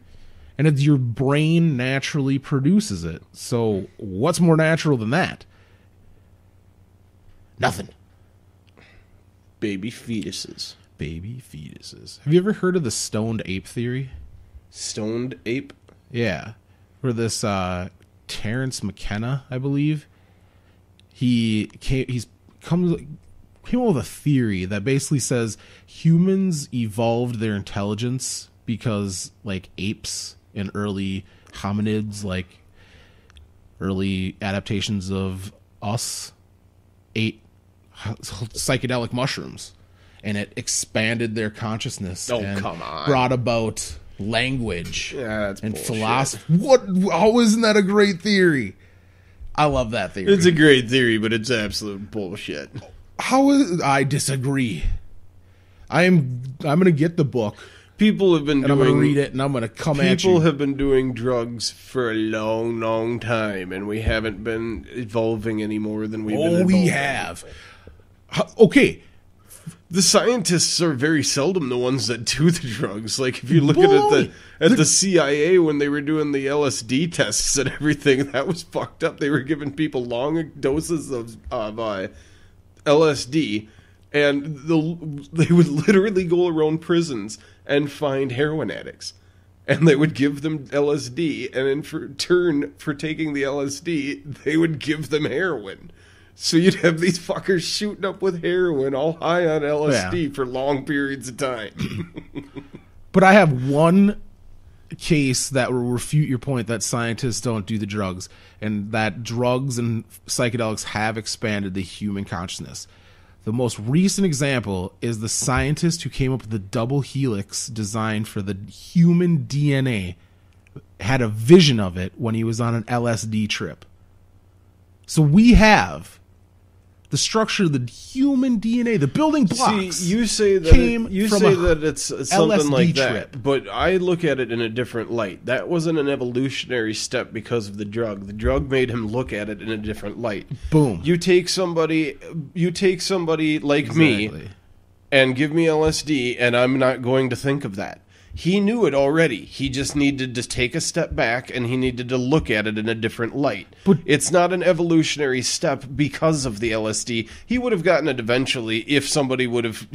And it's, your brain naturally produces it. So what's more natural than that? Nothing. Baby fetuses. Baby fetuses. Have you ever heard of the stoned ape theory? Stoned ape? Yeah. Where this Terrence McKenna, I believe, he's came up with a theory that basically says humans evolved their intelligence because, like, apes and early hominids, like early adaptations of us, ate psychedelic mushrooms, and it expanded their consciousness. Oh, and come on. Brought about language that's and bullshit. philosophy. What? How isn't that a great theory? I love that theory. It's a great theory, but it's absolute bullshit. How is? I disagree. I'm going to get the book. People have been And doing... I'm going to read it, and I'm going to come at you. People have been doing drugs for a long, long time, and we haven't been evolving any more than we've been evolving. We have. Okay. The scientists are very seldom the ones that do the drugs. Like, if you look at the CIA when they were doing the LSD tests and everything, that was fucked up. They were giving people long doses of LSD, and they would literally go around prisons and find heroin addicts. And they would give them LSD, and in return for taking the LSD, they would give them heroin. So you'd have these fuckers shooting up with heroin, all high on LSD for long periods of time. But I have one case that will refute your point that scientists don't do the drugs, and that drugs and psychedelics have expanded the human consciousness. The most recent example is the scientist who came up with the double helix design for the human DNA had a vision of it when he was on an LSD trip. So we have the structure of the human DNA, the building blocks. See, you say that it's something LSD like that, trip. but I look at it in a different light. That wasn't an evolutionary step because of the drug. The drug made him look at it in a different light. Boom. You take somebody like me and give me LSD, and I'm not going to think of that. He knew it already. He just needed to take a step back, and he needed to look at it in a different light. But it's not an evolutionary step because of the LSD. He would have gotten it eventually if somebody would have,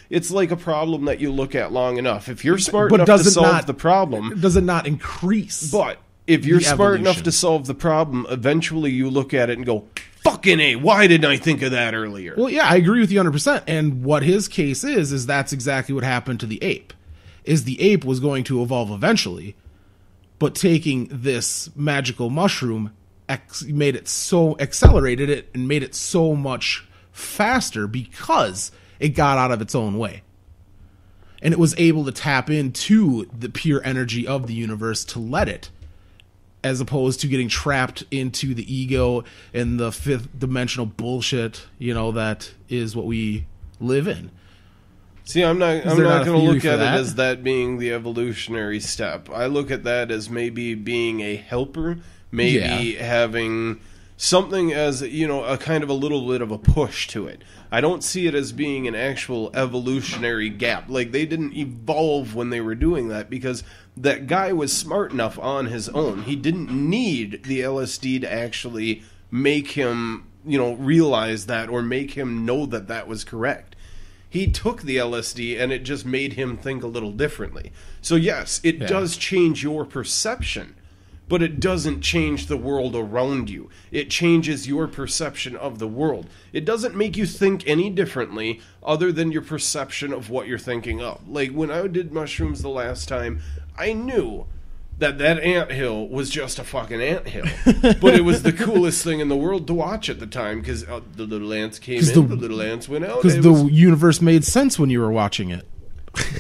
it's like a problem that you look at long enough. If you're smart enough to solve the problem... Does it not increase? But if you're smart enough to solve the problem, eventually you look at it and go, fucking A, why didn't I think of that earlier? Well, yeah, I agree with you 100%. And what his case is that's exactly what happened to the ape. Is the ape was going to evolve eventually, but taking this magical mushroom made it so, accelerated it and made it so much faster because it got out of its own way. And it was able to tap into the pure energy of the universe to let it, as opposed to getting trapped into the ego and the fifth dimensional bullshit, that is what we live in. See, I'm not going to look at it as that being the evolutionary step. I look at that as maybe being a helper, maybe having something as, a kind of a little bit of a push to it. I don't see it as being an actual evolutionary gap. Like, they didn't evolve when they were doing that because that guy was smart enough on his own. He didn't need the LSD to actually make him, realize that or make him know that that was correct. He took the LSD and it just made him think a little differently. So yes, it does change your perception, but it doesn't change the world around you. It changes your perception of the world. It doesn't make you think any differently other than your perception of what you're thinking of. Like, when I did mushrooms the last time, I knew that anthill was just a fucking anthill. But it was the coolest thing in the world to watch at the time, because the little ants came in, the little ants went out. Because the universe made sense when you were watching it.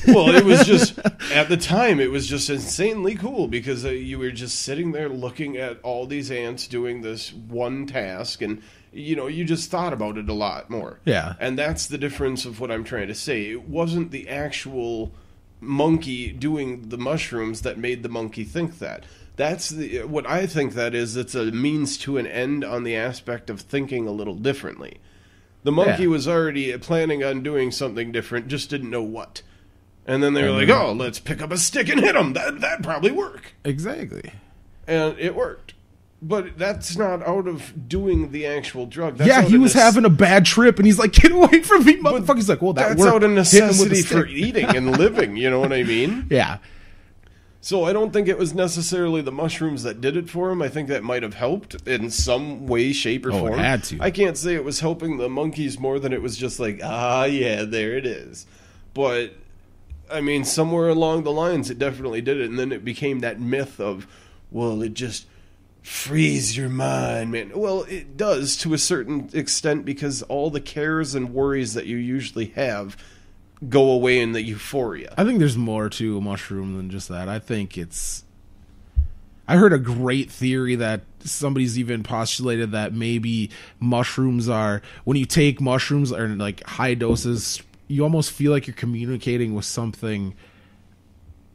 Well, it was just, at the time, it was just insanely cool, because you were just sitting there looking at all these ants doing this one task, and, you know, you just thought about it a lot more. Yeah. And that's the difference of what I'm trying to say. It wasn't the actual monkey doing the mushrooms that made the monkey think that. That's what I think that is. It's a means to an end on the aspect of thinking a little differently. The monkey was already planning on doing something different, just didn't know what. And then they were like, oh, let's pick up a stick and hit him. That'd probably work. Exactly. And it worked. But that's not out of doing the actual drug. That's he was having a bad trip, and he's like, get away from me, motherfucker. He's like, well, that's worked. out of necessity for eating and living, you know what I mean? Yeah. So I don't think it was necessarily the mushrooms that did it for him. I think that might have helped in some way, shape, or form. It had to. I can't say it was helping the monkeys more than it was just like, yeah, there it is. But, I mean, somewhere along the lines, it definitely did it. And then it became that myth of, well, it just frees your mind, man. Well, it does to a certain extent, because all the cares and worries that you usually have go away in the euphoria. I think there's more to a mushroom than just that. I think I heard a great theory that somebody's even postulated that maybe mushrooms are, when you take mushrooms or like high doses, you almost feel like you're communicating with something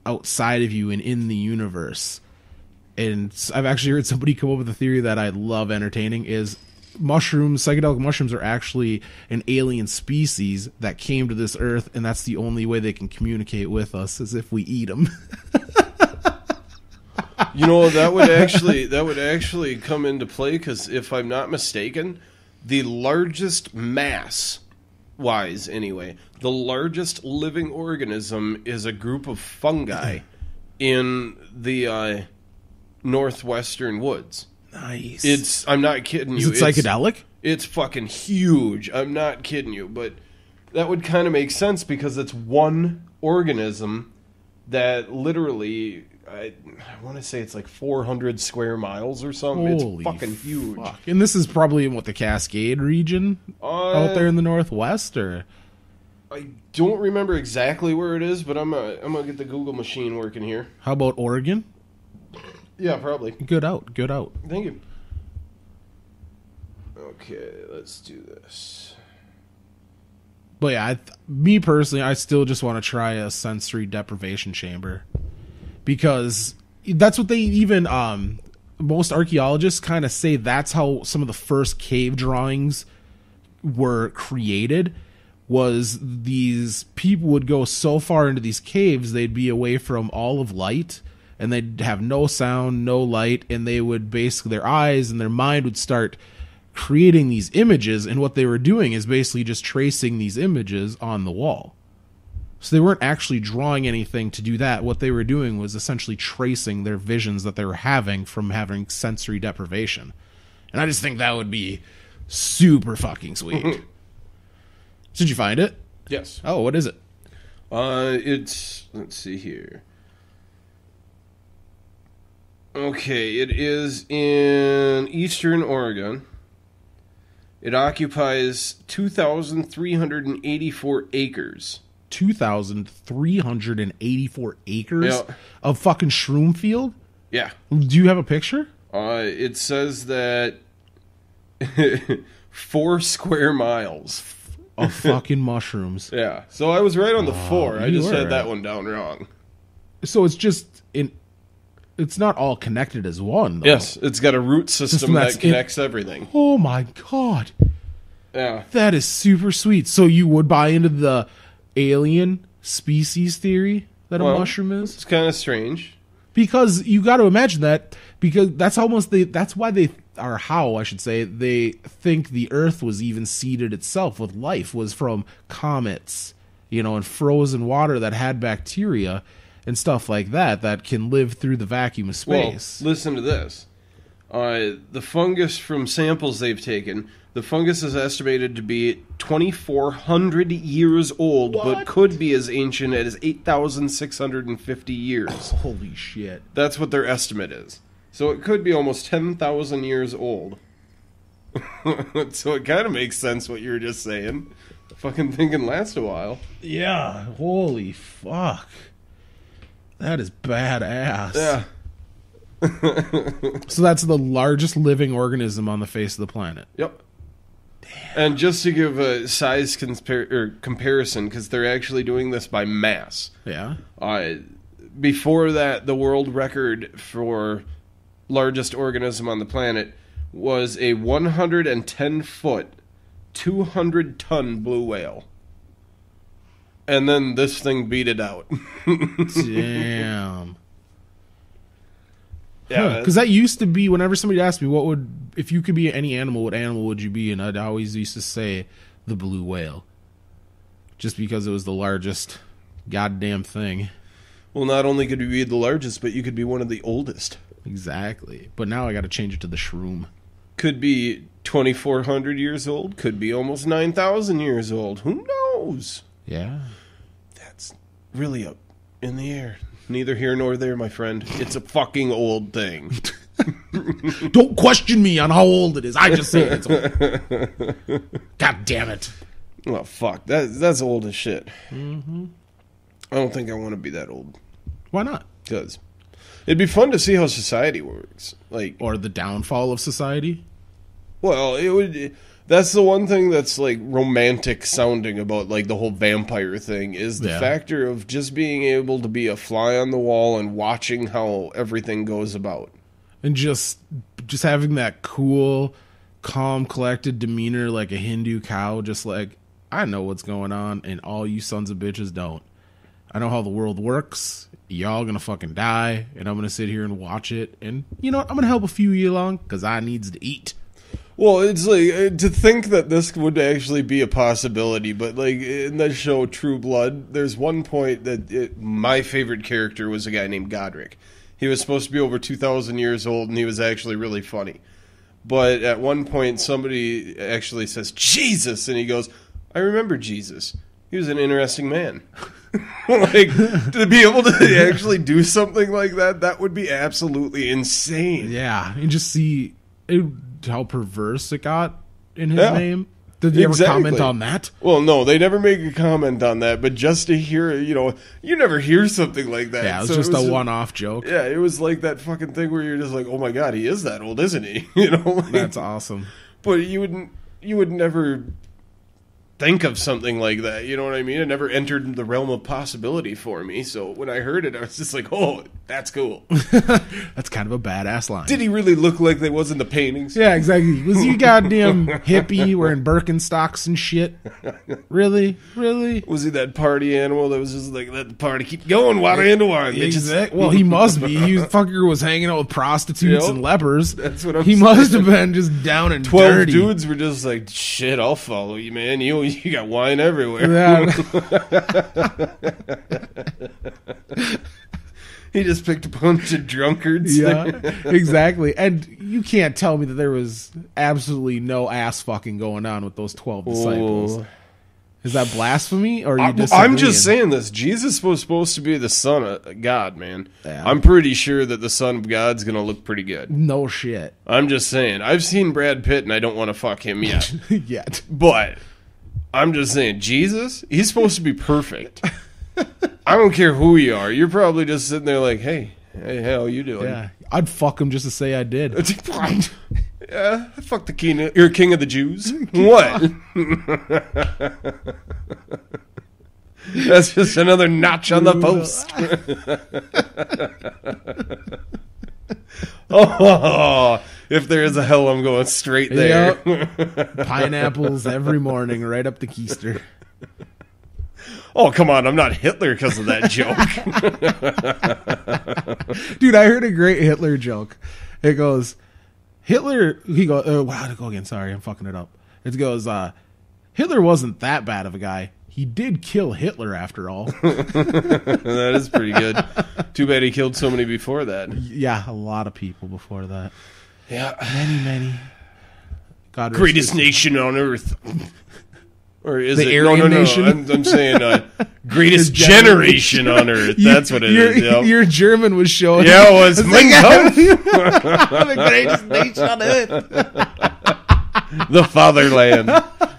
outside of you and in the universe. And I've actually heard somebody come up with a theory that I love entertaining, is psychedelic mushrooms are actually an alien species that came to this earth, and that's the only way they can communicate with us, is if we eat them. You know, that would actually come into play, because if I'm not mistaken, the largest mass-wise anyway, the largest living organism is a group of fungi in the northwestern woods. Nice. I'm not kidding you. Is it psychedelic? It's fucking huge. I'm not kidding you. But that would kind of make sense, because it's one organism that literally, I want to say it's like 400 square miles or something. Holy it's fucking huge. Fuck. And this is probably in the Cascade region out there in the Northwest, or? I don't remember exactly where it is, but I'm gonna get the Google machine working here. How about Oregon? Yeah, probably. Good out. Thank you. Okay, let's do this. But yeah, me personally, I still just want to try a sensory deprivation chamber, because that's what they even most archaeologists kind of say. That's how some of the first cave drawings were created. Was these people would go so far into these caves, they'd be away from all of light, and they'd have no sound, no light, and they would basically, their eyes and their mind would start creating these images, and what they were doing is basically just tracing these images on the wall. So they weren't actually drawing anything to do that. What they were doing was essentially tracing their visions that they were having from having sensory deprivation. And I just think that would be super fucking sweet. Did you find it? Yes. Oh, what is it? Let's see here. Okay, it is in eastern Oregon. It occupies 2,384 acres. 2,384 acres Yeah. of fucking shroom field? Yeah. Do you have a picture? It says that 4 square miles. Of fucking mushrooms. Yeah. So I was right on the 4. I just were. had that one down wrong. So it's just it's not all connected as one, though. Yes, it's got a root system that connects everything. Oh my god. Yeah. That is super sweet. So you would buy into the alien species theory that a mushroom is? It's kind of strange. Because you got to imagine that, because that's why they think the Earth was even seeded itself with life, was from comets, and frozen water that had bacteria. and stuff like that can live through the vacuum of space. Well, listen to this. The fungus from samples they've taken, the fungus is estimated to be 2,400 years old, but could be as ancient as 8,650 years. Holy shit. That's what their estimate is. So it could be almost 10,000 years old. So it kind of makes sense what you were just saying. Fucking thing can last a while. Yeah, holy fuck. That is badass. Yeah. So that's the largest living organism on the face of the planet. Yep. Damn. And just to give a size comparison, because they're actually doing this by mass. Yeah. Before that, the world record for largest organism on the planet was a 110-foot, 200-ton blue whale. And then this thing beat it out. Damn. Yeah, because that used to be, whenever somebody asked me, if you could be any animal, what animal would you be? And I'd always used to say the blue whale. Just because it was the largest goddamn thing. Well, not only could you be the largest, but you could be one of the oldest. Exactly. But now I got to change it to the shroom. Could be 2,400 years old. Could be almost 9,000 years old. Who knows? Yeah. That's really up in the air. Neither here nor there, my friend. It's a fucking old thing. Don't question me on how old it is. I just say it's old. God damn it. Well, fuck. That's old as shit. Mm-hmm. I don't think I want to be that old. Why not? Because it'd be fun to see how society works. Or the downfall of society. Well, it would. That's the one thing that's like romantic sounding about like the whole vampire thing is the factor of just being able to be a fly on the wall and watching how everything goes about. And just having that cool, calm, collected demeanor like a Hindu cow, just like, I know what's going on and all you sons of bitches don't. I know how the world works. Y'all gonna fucking die and I'm gonna sit here and watch it. And you know what? I'm gonna help a few of you along because I needs to eat. Well, it's like, to think that this would actually be a possibility, but like in the show True Blood, there's one point that my favorite character was a guy named Godric. He was supposed to be over 2,000 years old, and he was actually really funny. But at one point, somebody actually says, Jesus, and he goes, I remember Jesus. He was an interesting man. Like, to be able to actually do something like that, that would be absolutely insane. Yeah, and just see how perverse it got in his name. Did they ever comment on that? Well, no, they never make a comment on that, but just to hear, you never hear something like that. Yeah, it was just a one-off joke. Yeah, it was like that fucking thing where you're just like, oh my god, he is that old, isn't he? Like, that's awesome. But you would never think of something like that, you know what I mean? It never entered the realm of possibility for me, so when I heard it, I was just like, oh, that's cool. That's kind of a badass line. Did he really look like they was in the paintings? Yeah, exactly. Was he goddamn hippie wearing Birkenstocks and shit? Really? Was he that party animal that was just like, let the party keep going, water into water? Exactly. Well, he must be. He fucker was hanging out with prostitutes and lepers. That's what I'm saying. He must have been just down and 12 dirty. dudes were just like, shit, I'll follow you, man. You got wine everywhere. Yeah. He just picked a bunch of drunkards. Yeah, exactly. And you can't tell me that there was absolutely no ass fucking going on with those 12 disciples. Is that blasphemy? Or are you I'm just saying this. Jesus was supposed to be the son of God, man. Yeah. I'm pretty sure that the son of God's going to look pretty good. No shit. I'm just saying. I've seen Brad Pitt and I don't want to fuck him yet. Yet. But I'm just saying, Jesus, he's supposed to be perfect. I don't care who you are. You're probably just sitting there like, hey, how you doing? Yeah, I'd fuck him just to say I did. Yeah, I fucked the king of the Jews. What? That's just another notch on the post. Oh, if there is a hell, I'm going straight there. Yep. Pineapples every morning, right up the keister. Oh, come on. I'm not Hitler because of that joke. Dude, I heard a great Hitler joke. It goes, Hitler, he goes, wow, to go again. Sorry, I'm fucking it up. It goes, Hitler wasn't that bad of a guy. He did kill Hitler, after all. That is pretty good. Too bad he killed so many before that. Yeah, a lot of people before that. Yeah. Many. God, Greatest nation on earth. Or is The it? Aryan No. nation? I'm saying greatest generation on earth. That's what it is. Yep. Your German was showing. Yeah, it was. Mein Kampf. The greatest nation on earth. The fatherland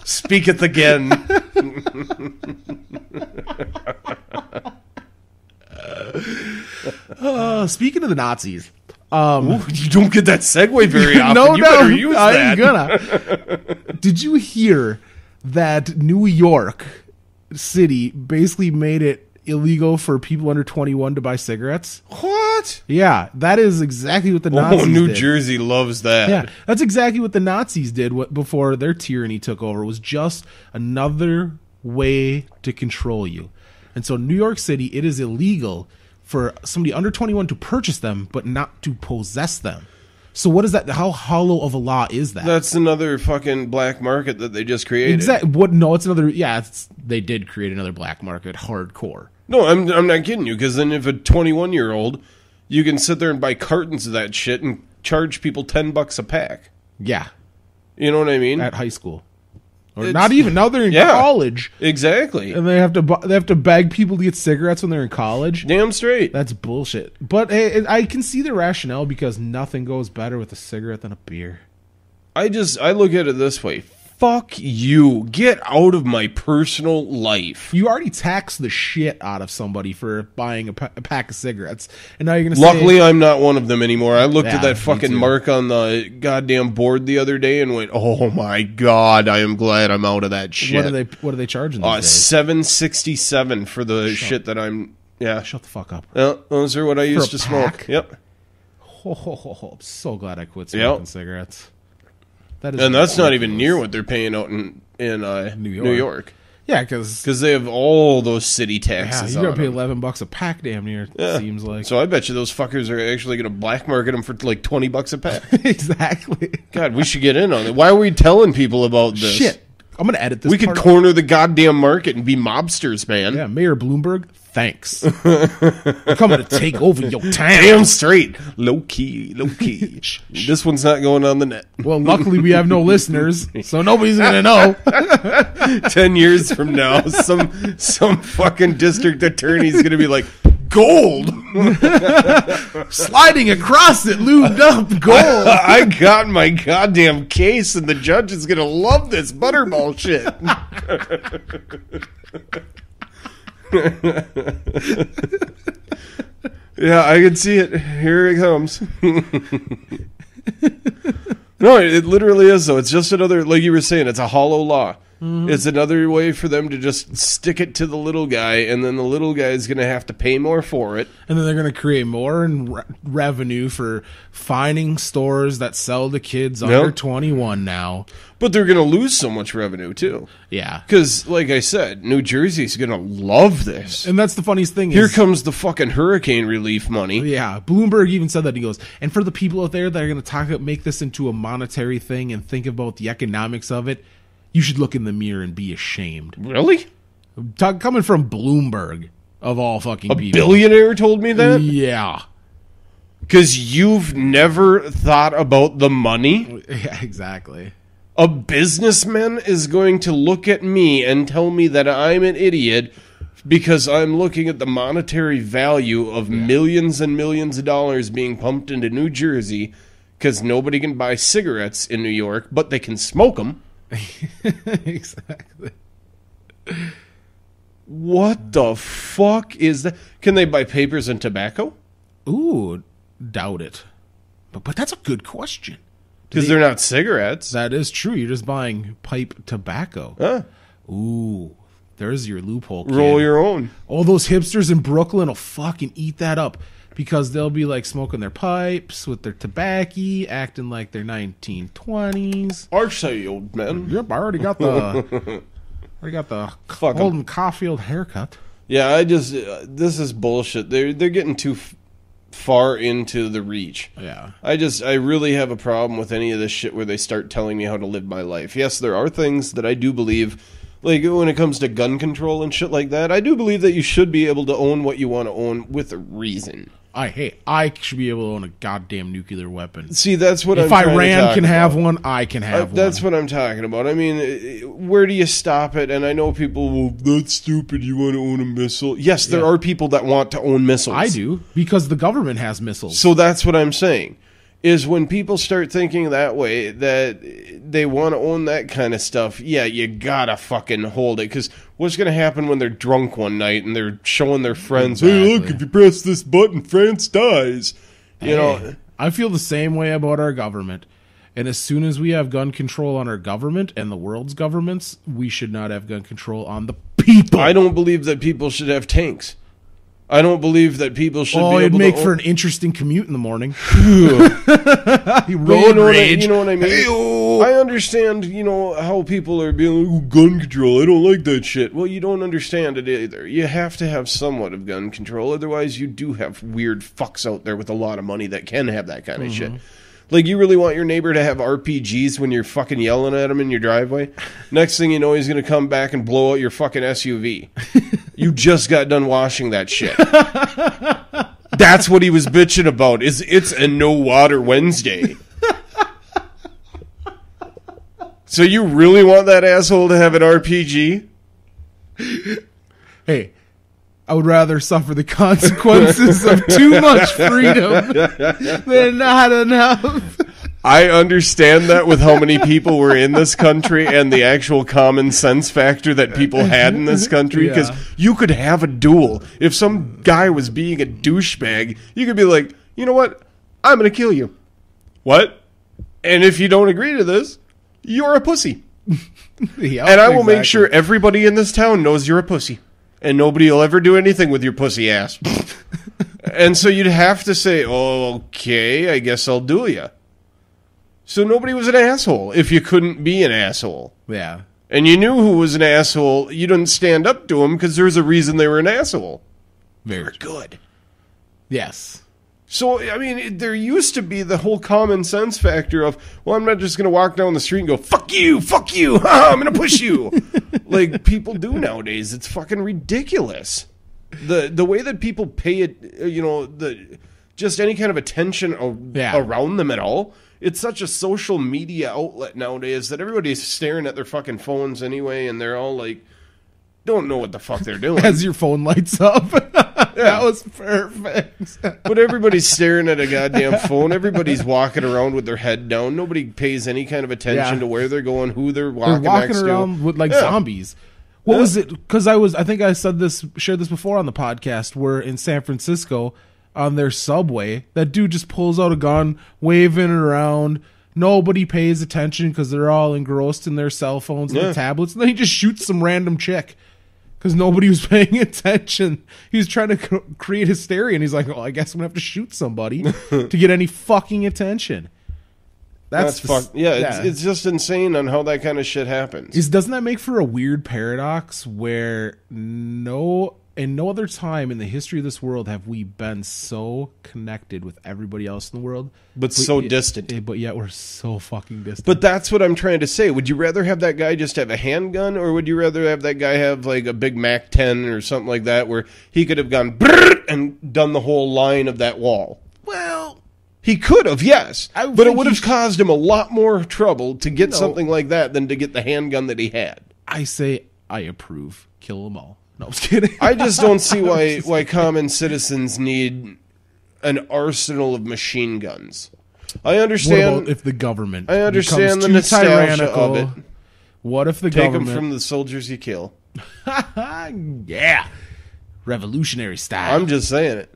speaketh again. Speaking of the Nazis. Ooh, you don't get that segue very often. You better use that. I'm gonna. Did you hear that New York City basically made it illegal for people under 21 to buy cigarettes? What? Yeah, that is exactly what the Nazis did. New Jersey loves that. Yeah, that's exactly what the Nazis did before their tyranny took over. It was just another way to control you. And so New York City, it is illegal for somebody under 21 to purchase them, but not to possess them. So what is that? How hollow of a law is that? That's another fucking black market that they just created. Exactly. What? No, it's another. Yeah, they did create another black market, hardcore. No, I'm not kidding you. Because then if a 21-year-old, you can sit there and buy cartons of that shit and charge people $10 a pack. Yeah, You know what I mean? at high school, or not even. Now they're in Yeah. college, Exactly. and they have to beg people to get cigarettes when they're in college. Damn straight. That's bullshit. But hey, I can see the rationale because nothing goes better with a cigarette than a beer. I look at it this way. Fuck you. Get out of my personal life. You already tax the shit out of somebody for buying a pack of cigarettes, and now you're gonna. Luckily, I'm not one of them anymore. I looked at Yeah, that me fucking too. mark on the goddamn board the other day and went, "Oh my god, I am glad I'm out of that shit." What are they charging these days? $7.67 for the shit that I'm. Yeah, Shut the fuck up. those are what I used a to smoke. pack? Yep. I'm so glad I quit smoking cigarettes. That is And that's not even ridiculous. near what they're paying out in New York. Yeah, because They have all those city taxes. you gotta on pay them. $11 a pack, damn near. Yeah. It seems like. So I bet you those fuckers are actually going to black market them for like $20 a pack. Exactly. God, we should get in on it. Why are we telling people about this? Shit. I'm gonna edit this. We could part. corner the goddamn market and be mobsters, man. Yeah, Mayor Bloomberg. Thanks. I'm coming to take over your town. Damn straight. Low key. This one's not going on the net. Well, luckily we have no listeners, so nobody's gonna know. 10 years from now, some fucking district attorney's going to be like, gold. Sliding across it, lubed up gold. I got my goddamn case, and the judge is going to love this butterball shit. Yeah, I can see it. Here it comes. No, it literally is, though. It's just another, like you were saying, it's a hollow law. Mm-hmm. It's another way for them to just stick it to the little guy, and then the little guy is going to have to pay more for it. And then they're going to create more revenue for finding stores that sell to kids under 21 now. But they're going to lose so much revenue, too. Yeah. Because, like I said, New Jersey's going to love this. And that's the funniest thing. Here comes the fucking hurricane relief money. Yeah. Bloomberg even said that. He goes, and for the people out there that are going to make this into a monetary thing and think about the economics of it, you should look in the mirror and be ashamed. Really? Coming from Bloomberg, of all fucking people. A billionaire told me that? Yeah. Because you've never thought about the money? Yeah, exactly. A businessman is going to look at me and tell me that I'm an idiot because I'm looking at the monetary value of millions and millions of dollars being pumped into New Jersey because nobody can buy cigarettes in New York, but they can smoke them. Exactly. What the fuck is that? Can they buy papers and tobacco? Ooh, doubt it. But that's a good question. Because they're not cigarettes. That is true. You're just buying pipe tobacco. Huh? Ooh, there's your loophole, kid. Roll your own. All those hipsters in Brooklyn will fucking eat that up because they'll be like smoking their pipes with their tobacco, acting like they're 1920s. Arch say, old man. Yep, I already got the Fuck 'em. Holden Caulfield haircut. Yeah, this is bullshit. They're getting too far into the reach. Yeah. I really have a problem with any of this shit where they start telling me how to live my life. Yes, there are things that I do believe, Like, when it comes to gun control and shit like that, I do believe that you should be able to own what you want to own with a reason. I should be able to own a goddamn nuclear weapon. See, that's what if I'm trying to Iran talk can about. have one, I can have one. That's what I'm talking about. I mean, where do you stop it? And I know people, well, that's stupid. You want to own a missile? Yes, there are people that want to own missiles. I do, because the government has missiles. So that's what I'm saying. Is when people start thinking that way, that they want to own that kind of stuff, yeah, you gotta fucking hold it. Because what's going to happen when they're drunk one night and they're showing their friends, hey, look, if you press this button, France dies. You know, I feel the same way about our government. And as soon as we have gun control on our government and the world's governments, we should not have gun control on the people. I don't believe that people should have tanks. I don't believe that people should be able it'd make to for an interesting commute in the morning. Road rage. You know what I mean? Hey-oh. I understand, how people are being like, gun control. I don't like that shit. Well, you don't understand it either. You have to have somewhat of gun control. Otherwise, you do have weird fucks out there with a lot of money that can have that kind of shit. Like, you really want your neighbor to have RPGs when you're fucking yelling at him in your driveway? Next thing you know, he's going to come back and blow out your fucking SUV. You just got done washing that shit. That's what he was bitching about, it's a no water Wednesday. So you really want that asshole to have an RPG? Hey, I would rather suffer the consequences of too much freedom than not enough. I understand that with how many people were in this country and the actual common sense factor that people had in this country, because you could have a duel. If some guy was being a douchebag, you could be like, you know what? I'm going to kill you. What? And if you don't agree to this, you're a pussy. And I will make sure everybody in this town knows you're a pussy. And nobody will ever do anything with your pussy ass. And so you'd have to say, oh, okay, I guess I'll duel you. So nobody was an asshole if you couldn't be an asshole. Yeah. And you knew who was an asshole. You didn't stand up to them because there was a reason they were an asshole. Very good. Yes. So, I mean, there used to be the whole common sense factor of, well, I'm not just going to walk down the street and go, fuck you, I'm going to push you. Like people do nowadays. It's fucking ridiculous. The way that people pay it, just any kind of attention around them at all. It's such a social media outlet nowadays that everybody's staring at their fucking phones anyway, and they're all like, don't know what the fuck they're doing. As your phone lights up. That was perfect. But everybody's staring at a goddamn phone. Everybody's walking around with their head down. Nobody pays any kind of attention to where they're going, who they're walking next around to. with like zombies. What was it? Because I think I shared this before on the podcast, where in San Francisco on their subway, that dude just pulls out a gun, waving it around. Nobody pays attention because they're all engrossed in their cell phones and their tablets. And then he just shoots some random chick because nobody was paying attention. He was trying to create hysteria, and he's like, "Oh, I guess I'm gonna have to shoot somebody to get any fucking attention." That's fucked. Yeah, it's just insane on how that kind of shit happens. Doesn't that make for a weird paradox where no other time in the history of this world have we been so connected with everybody else in the world, but so distant. But yet we're so fucking distant. But that's what I'm trying to say. Would you rather have that guy just have a handgun, or would you rather have that guy have like a big Mac 10 or something like that, where he could have gone and done the whole line of that wall? Well, he could have, yes, but it would have caused him a lot more trouble to get something like that than to get the handgun that he had. I say I approve. Kill them all. No, I was kidding. I just don't see why common citizens need an arsenal of machine guns. I understand. What about if the government? I understand the nostalgia of it. What if the government... Take them from the soldiers you kill. Yeah. Revolutionary style. I'm just saying it.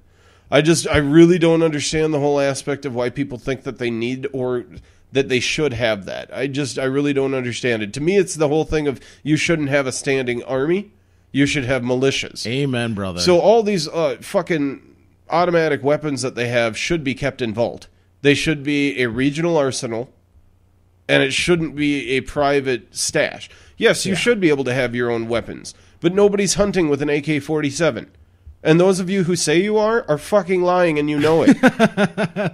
I really don't understand the whole aspect of why people think that they need or that they should have that. I really don't understand it. To me, it's the whole thing of you shouldn't have a standing army. You should have militias. Amen, brother. So all these fucking automatic weapons that they have should be kept in vault. They should be a regional arsenal, and it shouldn't be a private stash. Yes, you should be able to have your own weapons, but nobody's hunting with an AK-47. And those of you who say you are fucking lying, and you know it.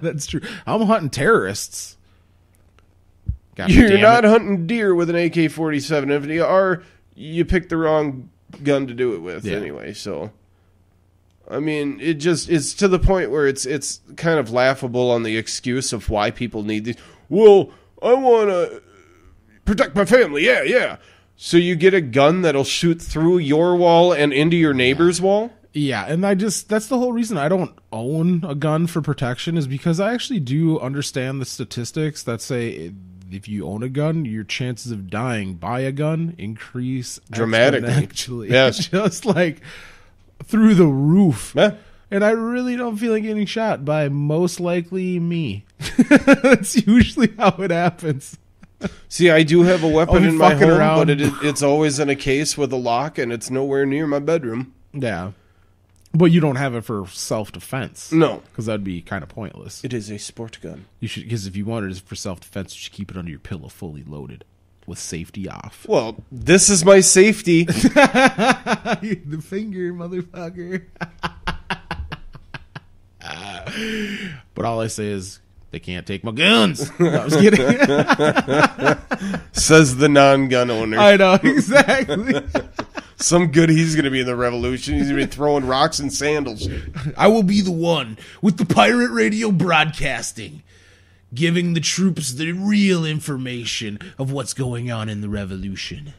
That's true. I'm hunting terrorists. You're not hunting deer with an AK-47. If you are, you picked the wrong gun to do it with Yeah. anyway. So, I mean, it's to the point where it's kind of laughable on the excuse of why people need these. Well, I want to protect my family. Yeah, yeah. So you get a gun that'll shoot through your wall and into your neighbor's wall? Yeah, and that's the whole reason I don't own a gun for protection, is because I actually do understand the statistics that say if you own a gun, your chances of dying by a gun increase Dramatically. exponentially. Yes. Just like through the roof. Yeah. And I really don't feel like getting shot by most likely me. That's usually how it happens. See, I do have a weapon I'll be in my fucking home, around. but it's always in a case with a lock, and it's nowhere near my bedroom. Yeah. But you don't have it for self-defense. No. Because that'd be kind of pointless. It is a sport gun. You should, because if you wanted it for self-defense, you should keep it under your pillow fully loaded with safety off. Well, this is my safety. The finger, motherfucker. But all I say is, they can't take my guns. No, I was kidding. Says the non-gun owner. I know, exactly. Some good he's going to be in the revolution. He's going to be throwing rocks and sandals. I will be the one with the pirate radio broadcasting, giving the troops the real information of what's going on in the revolution.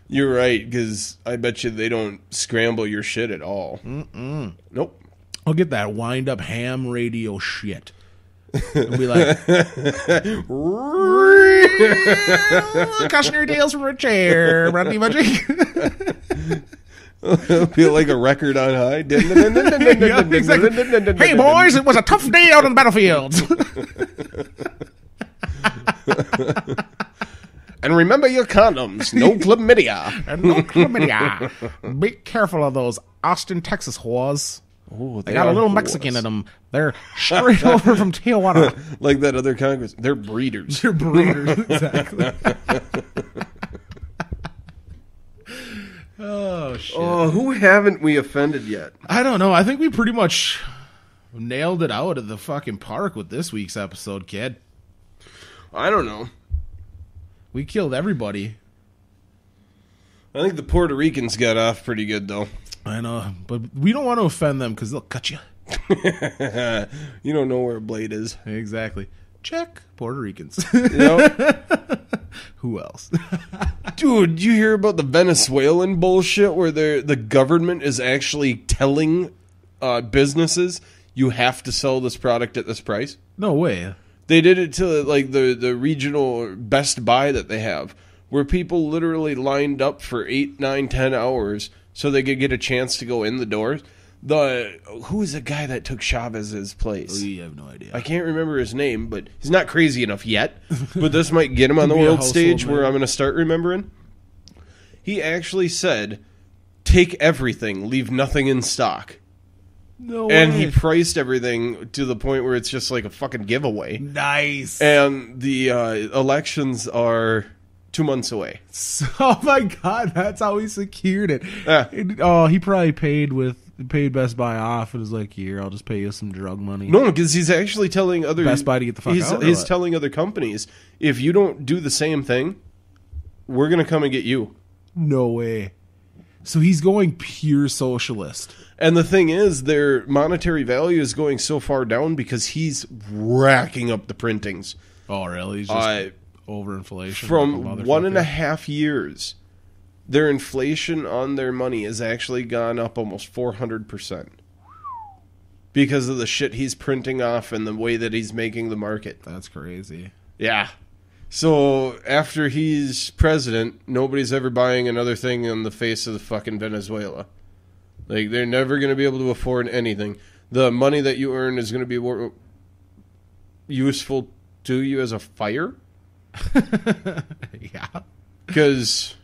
You're right, because I bet you they don't scramble your shit at all. Nope. I'll get that wind-up ham radio shit. And be like, cautionary tales from a chair. It'll be like a record on high. Yeah, exactly. Hey, boys, it was a tough day out on the battlefield. And remember your condoms. No chlamydia. And no chlamydia. Be careful of those Austin, Texas whores. Oh, They got a little Mexican in them. They're straight over from Tijuana. Like that other Congress. They're breeders. They're breeders, exactly. Oh, shit. Oh, who haven't we offended yet? I don't know. I think we pretty much nailed it out at the fucking park with this week's episode, kid. I don't know. We killed everybody. I think the Puerto Ricans got off pretty good, though. I know, but we don't want to offend them because they'll cut you. You don't know where a blade is. Exactly. Check Puerto Ricans. Yep. Who else? Dude, you hear about the Venezuelan bullshit where the government is actually telling businesses you have to sell this product at this price? No way. They did it to like the regional Best Buy that they have, where people literally lined up for 8, 9, 10 hours so they could get a chance to go in the doors. Who is the guy that took Chavez's place? We have no idea. I can't remember his name, but he's not crazy enough yet. But this might get him on the Could be a world stage household where name. I'm going to start remembering. He actually said, take everything, leave nothing in stock. No And way. he priced everything to the point where it's just like a fucking giveaway. Nice. And the elections are 2 months away. Oh my god, that's how he secured it. Yeah. Oh, he probably paid Best Buy off and was like, here, I'll just pay you some drug money. No, because he's actually telling other... Best Buy to get the fuck out, or He's what? telling other companies, if you don't do the same thing, we're going to come and get you. No way. So he's going pure socialist. And the thing is, their monetary value is going so far down because he's racking up the printings. Oh, really? He's just overinflation. From like a 1.5 years, their inflation on their money has actually gone up almost 400%. Because of the shit he's printing off and the way that he's making the market. That's crazy. Yeah. So, after he's president, nobody's ever buying another thing on the face of the fucking Venezuela. Like, they're never going to be able to afford anything. The money that you earn is going to be more useful to you as a fire. Yeah. Because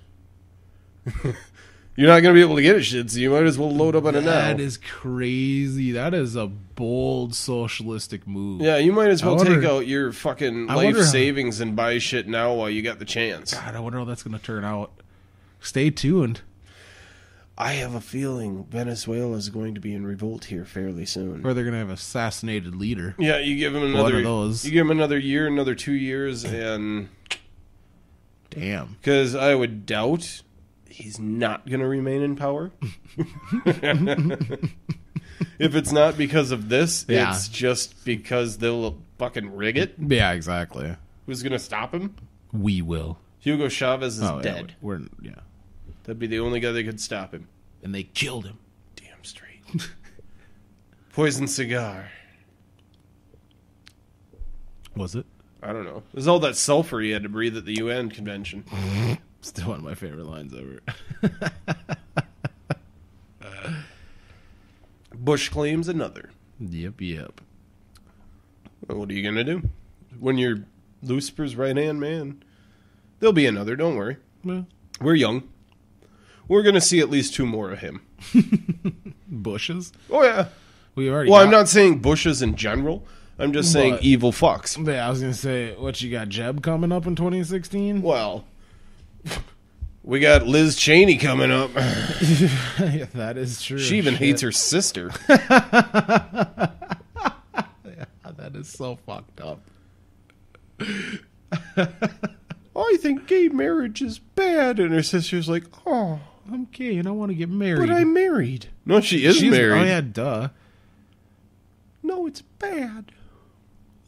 you're not going to be able to get it shit, so you might as well load up on it now. That is crazy. That is a bold socialistic move. Yeah, you might as well wonder- take out your fucking I life wonder how- savings and buy shit now while you got the chance. God, I wonder how that's going to turn out. Stay tuned. I have a feeling Venezuela is going to be in revolt here fairly soon. Or they're going to have assassinated leader. Yeah, you give him One another. of those. You give him another year, another 2 years, and Damn. because I would doubt he's not going to remain in power. If it's not because of this, it's just because they'll fucking rig it. Yeah, exactly. Who's going to stop him? We will. Hugo Chavez is dead. Yeah. That'd be the only guy that could stop him. And they killed him. Damn straight. Poison cigar. Was it? I don't know. There's all that sulfur he had to breathe at the UN convention. Still one of my favorite lines ever. Bush claims another. Yep. Well, what are you going to do? When you're Lucifer's right-hand man, there'll be another, don't worry. Well, We're young. We're going to see at least 2 more of him. Bushes? Oh, yeah. We already Well, I'm not saying Bushes in general. I'm just saying evil fucks. Yeah, I was going to say, what, you got Jeb coming up in 2016? Well, we got Liz Cheney coming up. Yeah, that is true. She even hates her sister. Yeah, that is so fucked up. I think gay marriage is bad. And her sister's like, oh, I'm gay and I want to get married. but I'm married. No, she's married. Oh, yeah, duh. No, it's bad.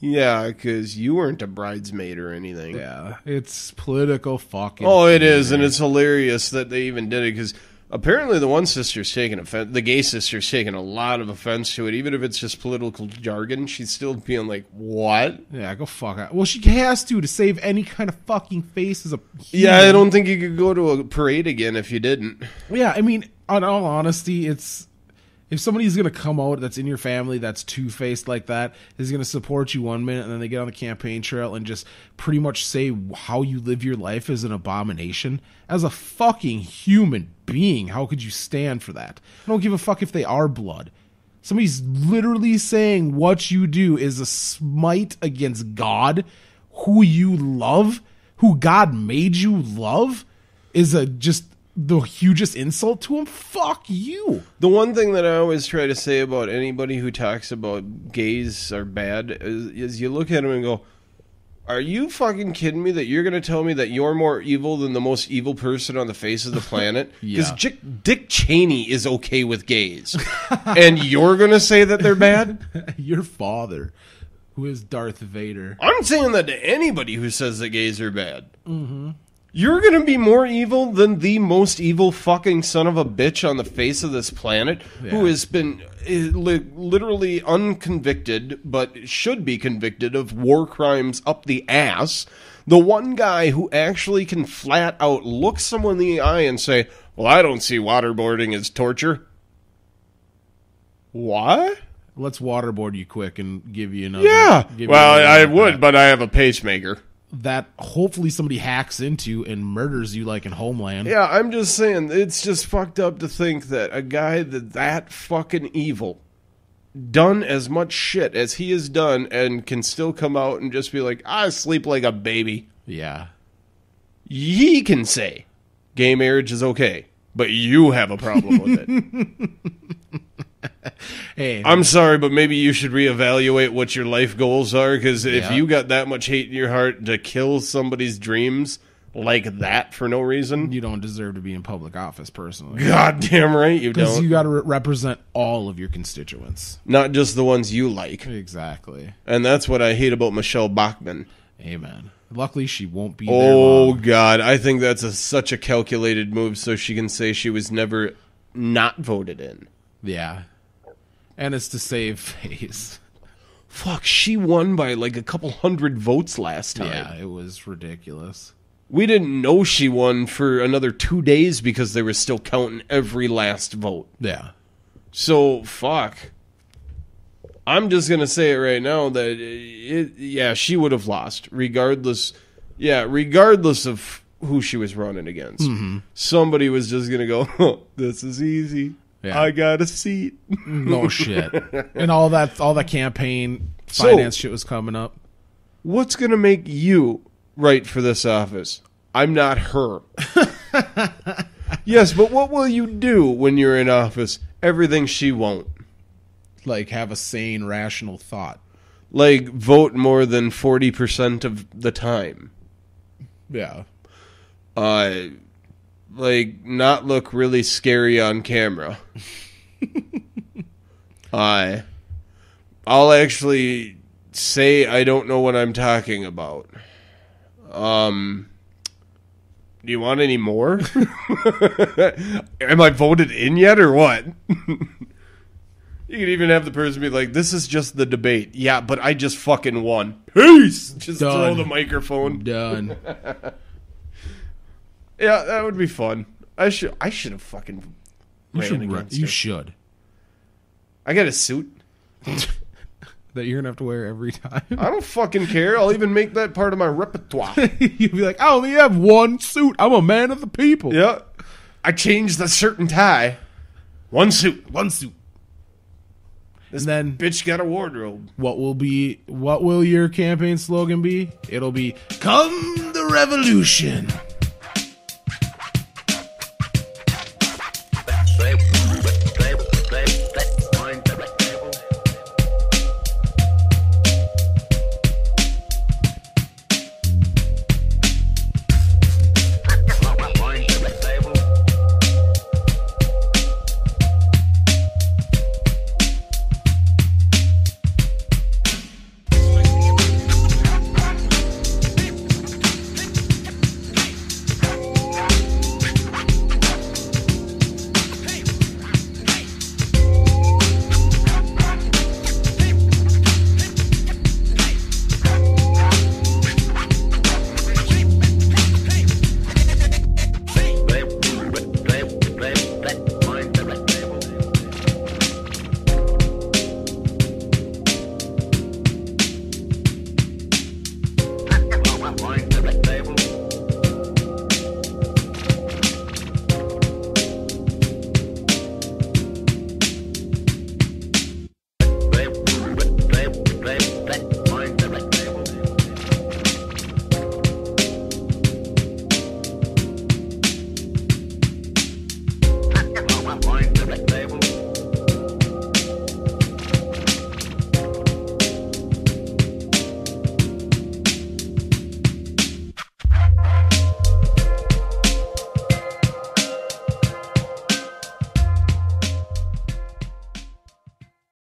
Yeah, because you weren't a bridesmaid or anything. Yeah, it's political fucking. Oh, it is, and it's hilarious that they even did it, because apparently the one sister's taking offense, the gay sister's taking a lot of offense to it, even if it's just political jargon. She's still being like, what? Yeah, go fuck out. Well, she has to save any kind of fucking face as a human. Yeah, I don't think you could go to a parade again if you didn't. Yeah, I mean, in all honesty, it's... If somebody's going to come out that's in your family that's two-faced like that, is going to support you one minute and then they get on the campaign trail and just pretty much say how you live your life is an abomination, as a fucking human being, how could you stand for that? I don't give a fuck if they are blood. Somebody's literally saying what you do is a smite against God, who you love, who God made you love, is a just... the hugest insult to him. Fuck you. The one thing that I always try to say about anybody who talks about gays are bad is you look at them and go, are you fucking kidding me that you're going to tell me that you're more evil than the most evil person on the face of the planet? Because Dick Cheney is okay with gays. And you're going to say that they're bad? Your father, who is Darth Vader. I'm saying that to anybody who says that gays are bad. Mm-hmm. You're going to be more evil than the most evil fucking son of a bitch on the face of this planet, who has been literally unconvicted, but should be convicted of war crimes up the ass. The one guy who actually can flat out look someone in the eye and say, well, I don't see waterboarding as torture. What? Let's waterboard you quick and give you another. Yeah. Well, I would, but I have a pacemaker. That hopefully somebody hacks into and murders you like in Homeland. Yeah, I'm just saying, it's just fucked up to think that a guy that fucking evil, done as much shit as he has done, and can still come out and just be like, I sleep like a baby. Yeah. He can say gay marriage is okay, but you have a problem with it. Hey, I'm sorry, but maybe you should reevaluate what your life goals are, because if you got that much hate in your heart to kill somebody's dreams like that for no reason, you don't deserve to be in public office, personally. Goddamn right you don't. Because you got to represent all of your constituents. Not just the ones you like. Exactly. And that's what I hate about Michelle Bachmann. Amen. Luckily, she won't be there Oh, long. God. I think that's such a calculated move so she can say she was never not voted in. Yeah. And it's to save face. Fuck, she won by like a couple hundred votes last time. Yeah, it was ridiculous. We didn't know she won for another 2 days because they were still counting every last vote. Yeah. So, fuck. I'm just going to say it right now that, she would have lost. Regardless of who she was running against. Mm-hmm. Somebody was just going to go, oh, this is easy. Yeah. I got a seat. No shit. And all that campaign finance shit was coming up. What's going to make you right for this office? I'm not her. Yes, but what will you do when you're in office? Everything she won't. Like, have a sane, rational thought. Like, vote more than 40% of the time. Yeah. like not look really scary on camera. I'll actually say I don't know what I'm talking about. Do you want any more? Am I voted in yet or what? You could even have the person be like, this is just the debate. Yeah, but I just fucking won. Peace! Just Done. throw the microphone. Done. Yeah, that would be fun. I should have fucking ran against You her. should. I got a suit. That you're going to have to wear every time. I don't fucking care. I'll even make that part of my repertoire. You'd be like, I only have one suit. I'm a man of the people. Yeah. I changed the shirt and tie. One suit. One suit. This And then bitch got a wardrobe. what will your campaign slogan be? It'll be, come the revolution.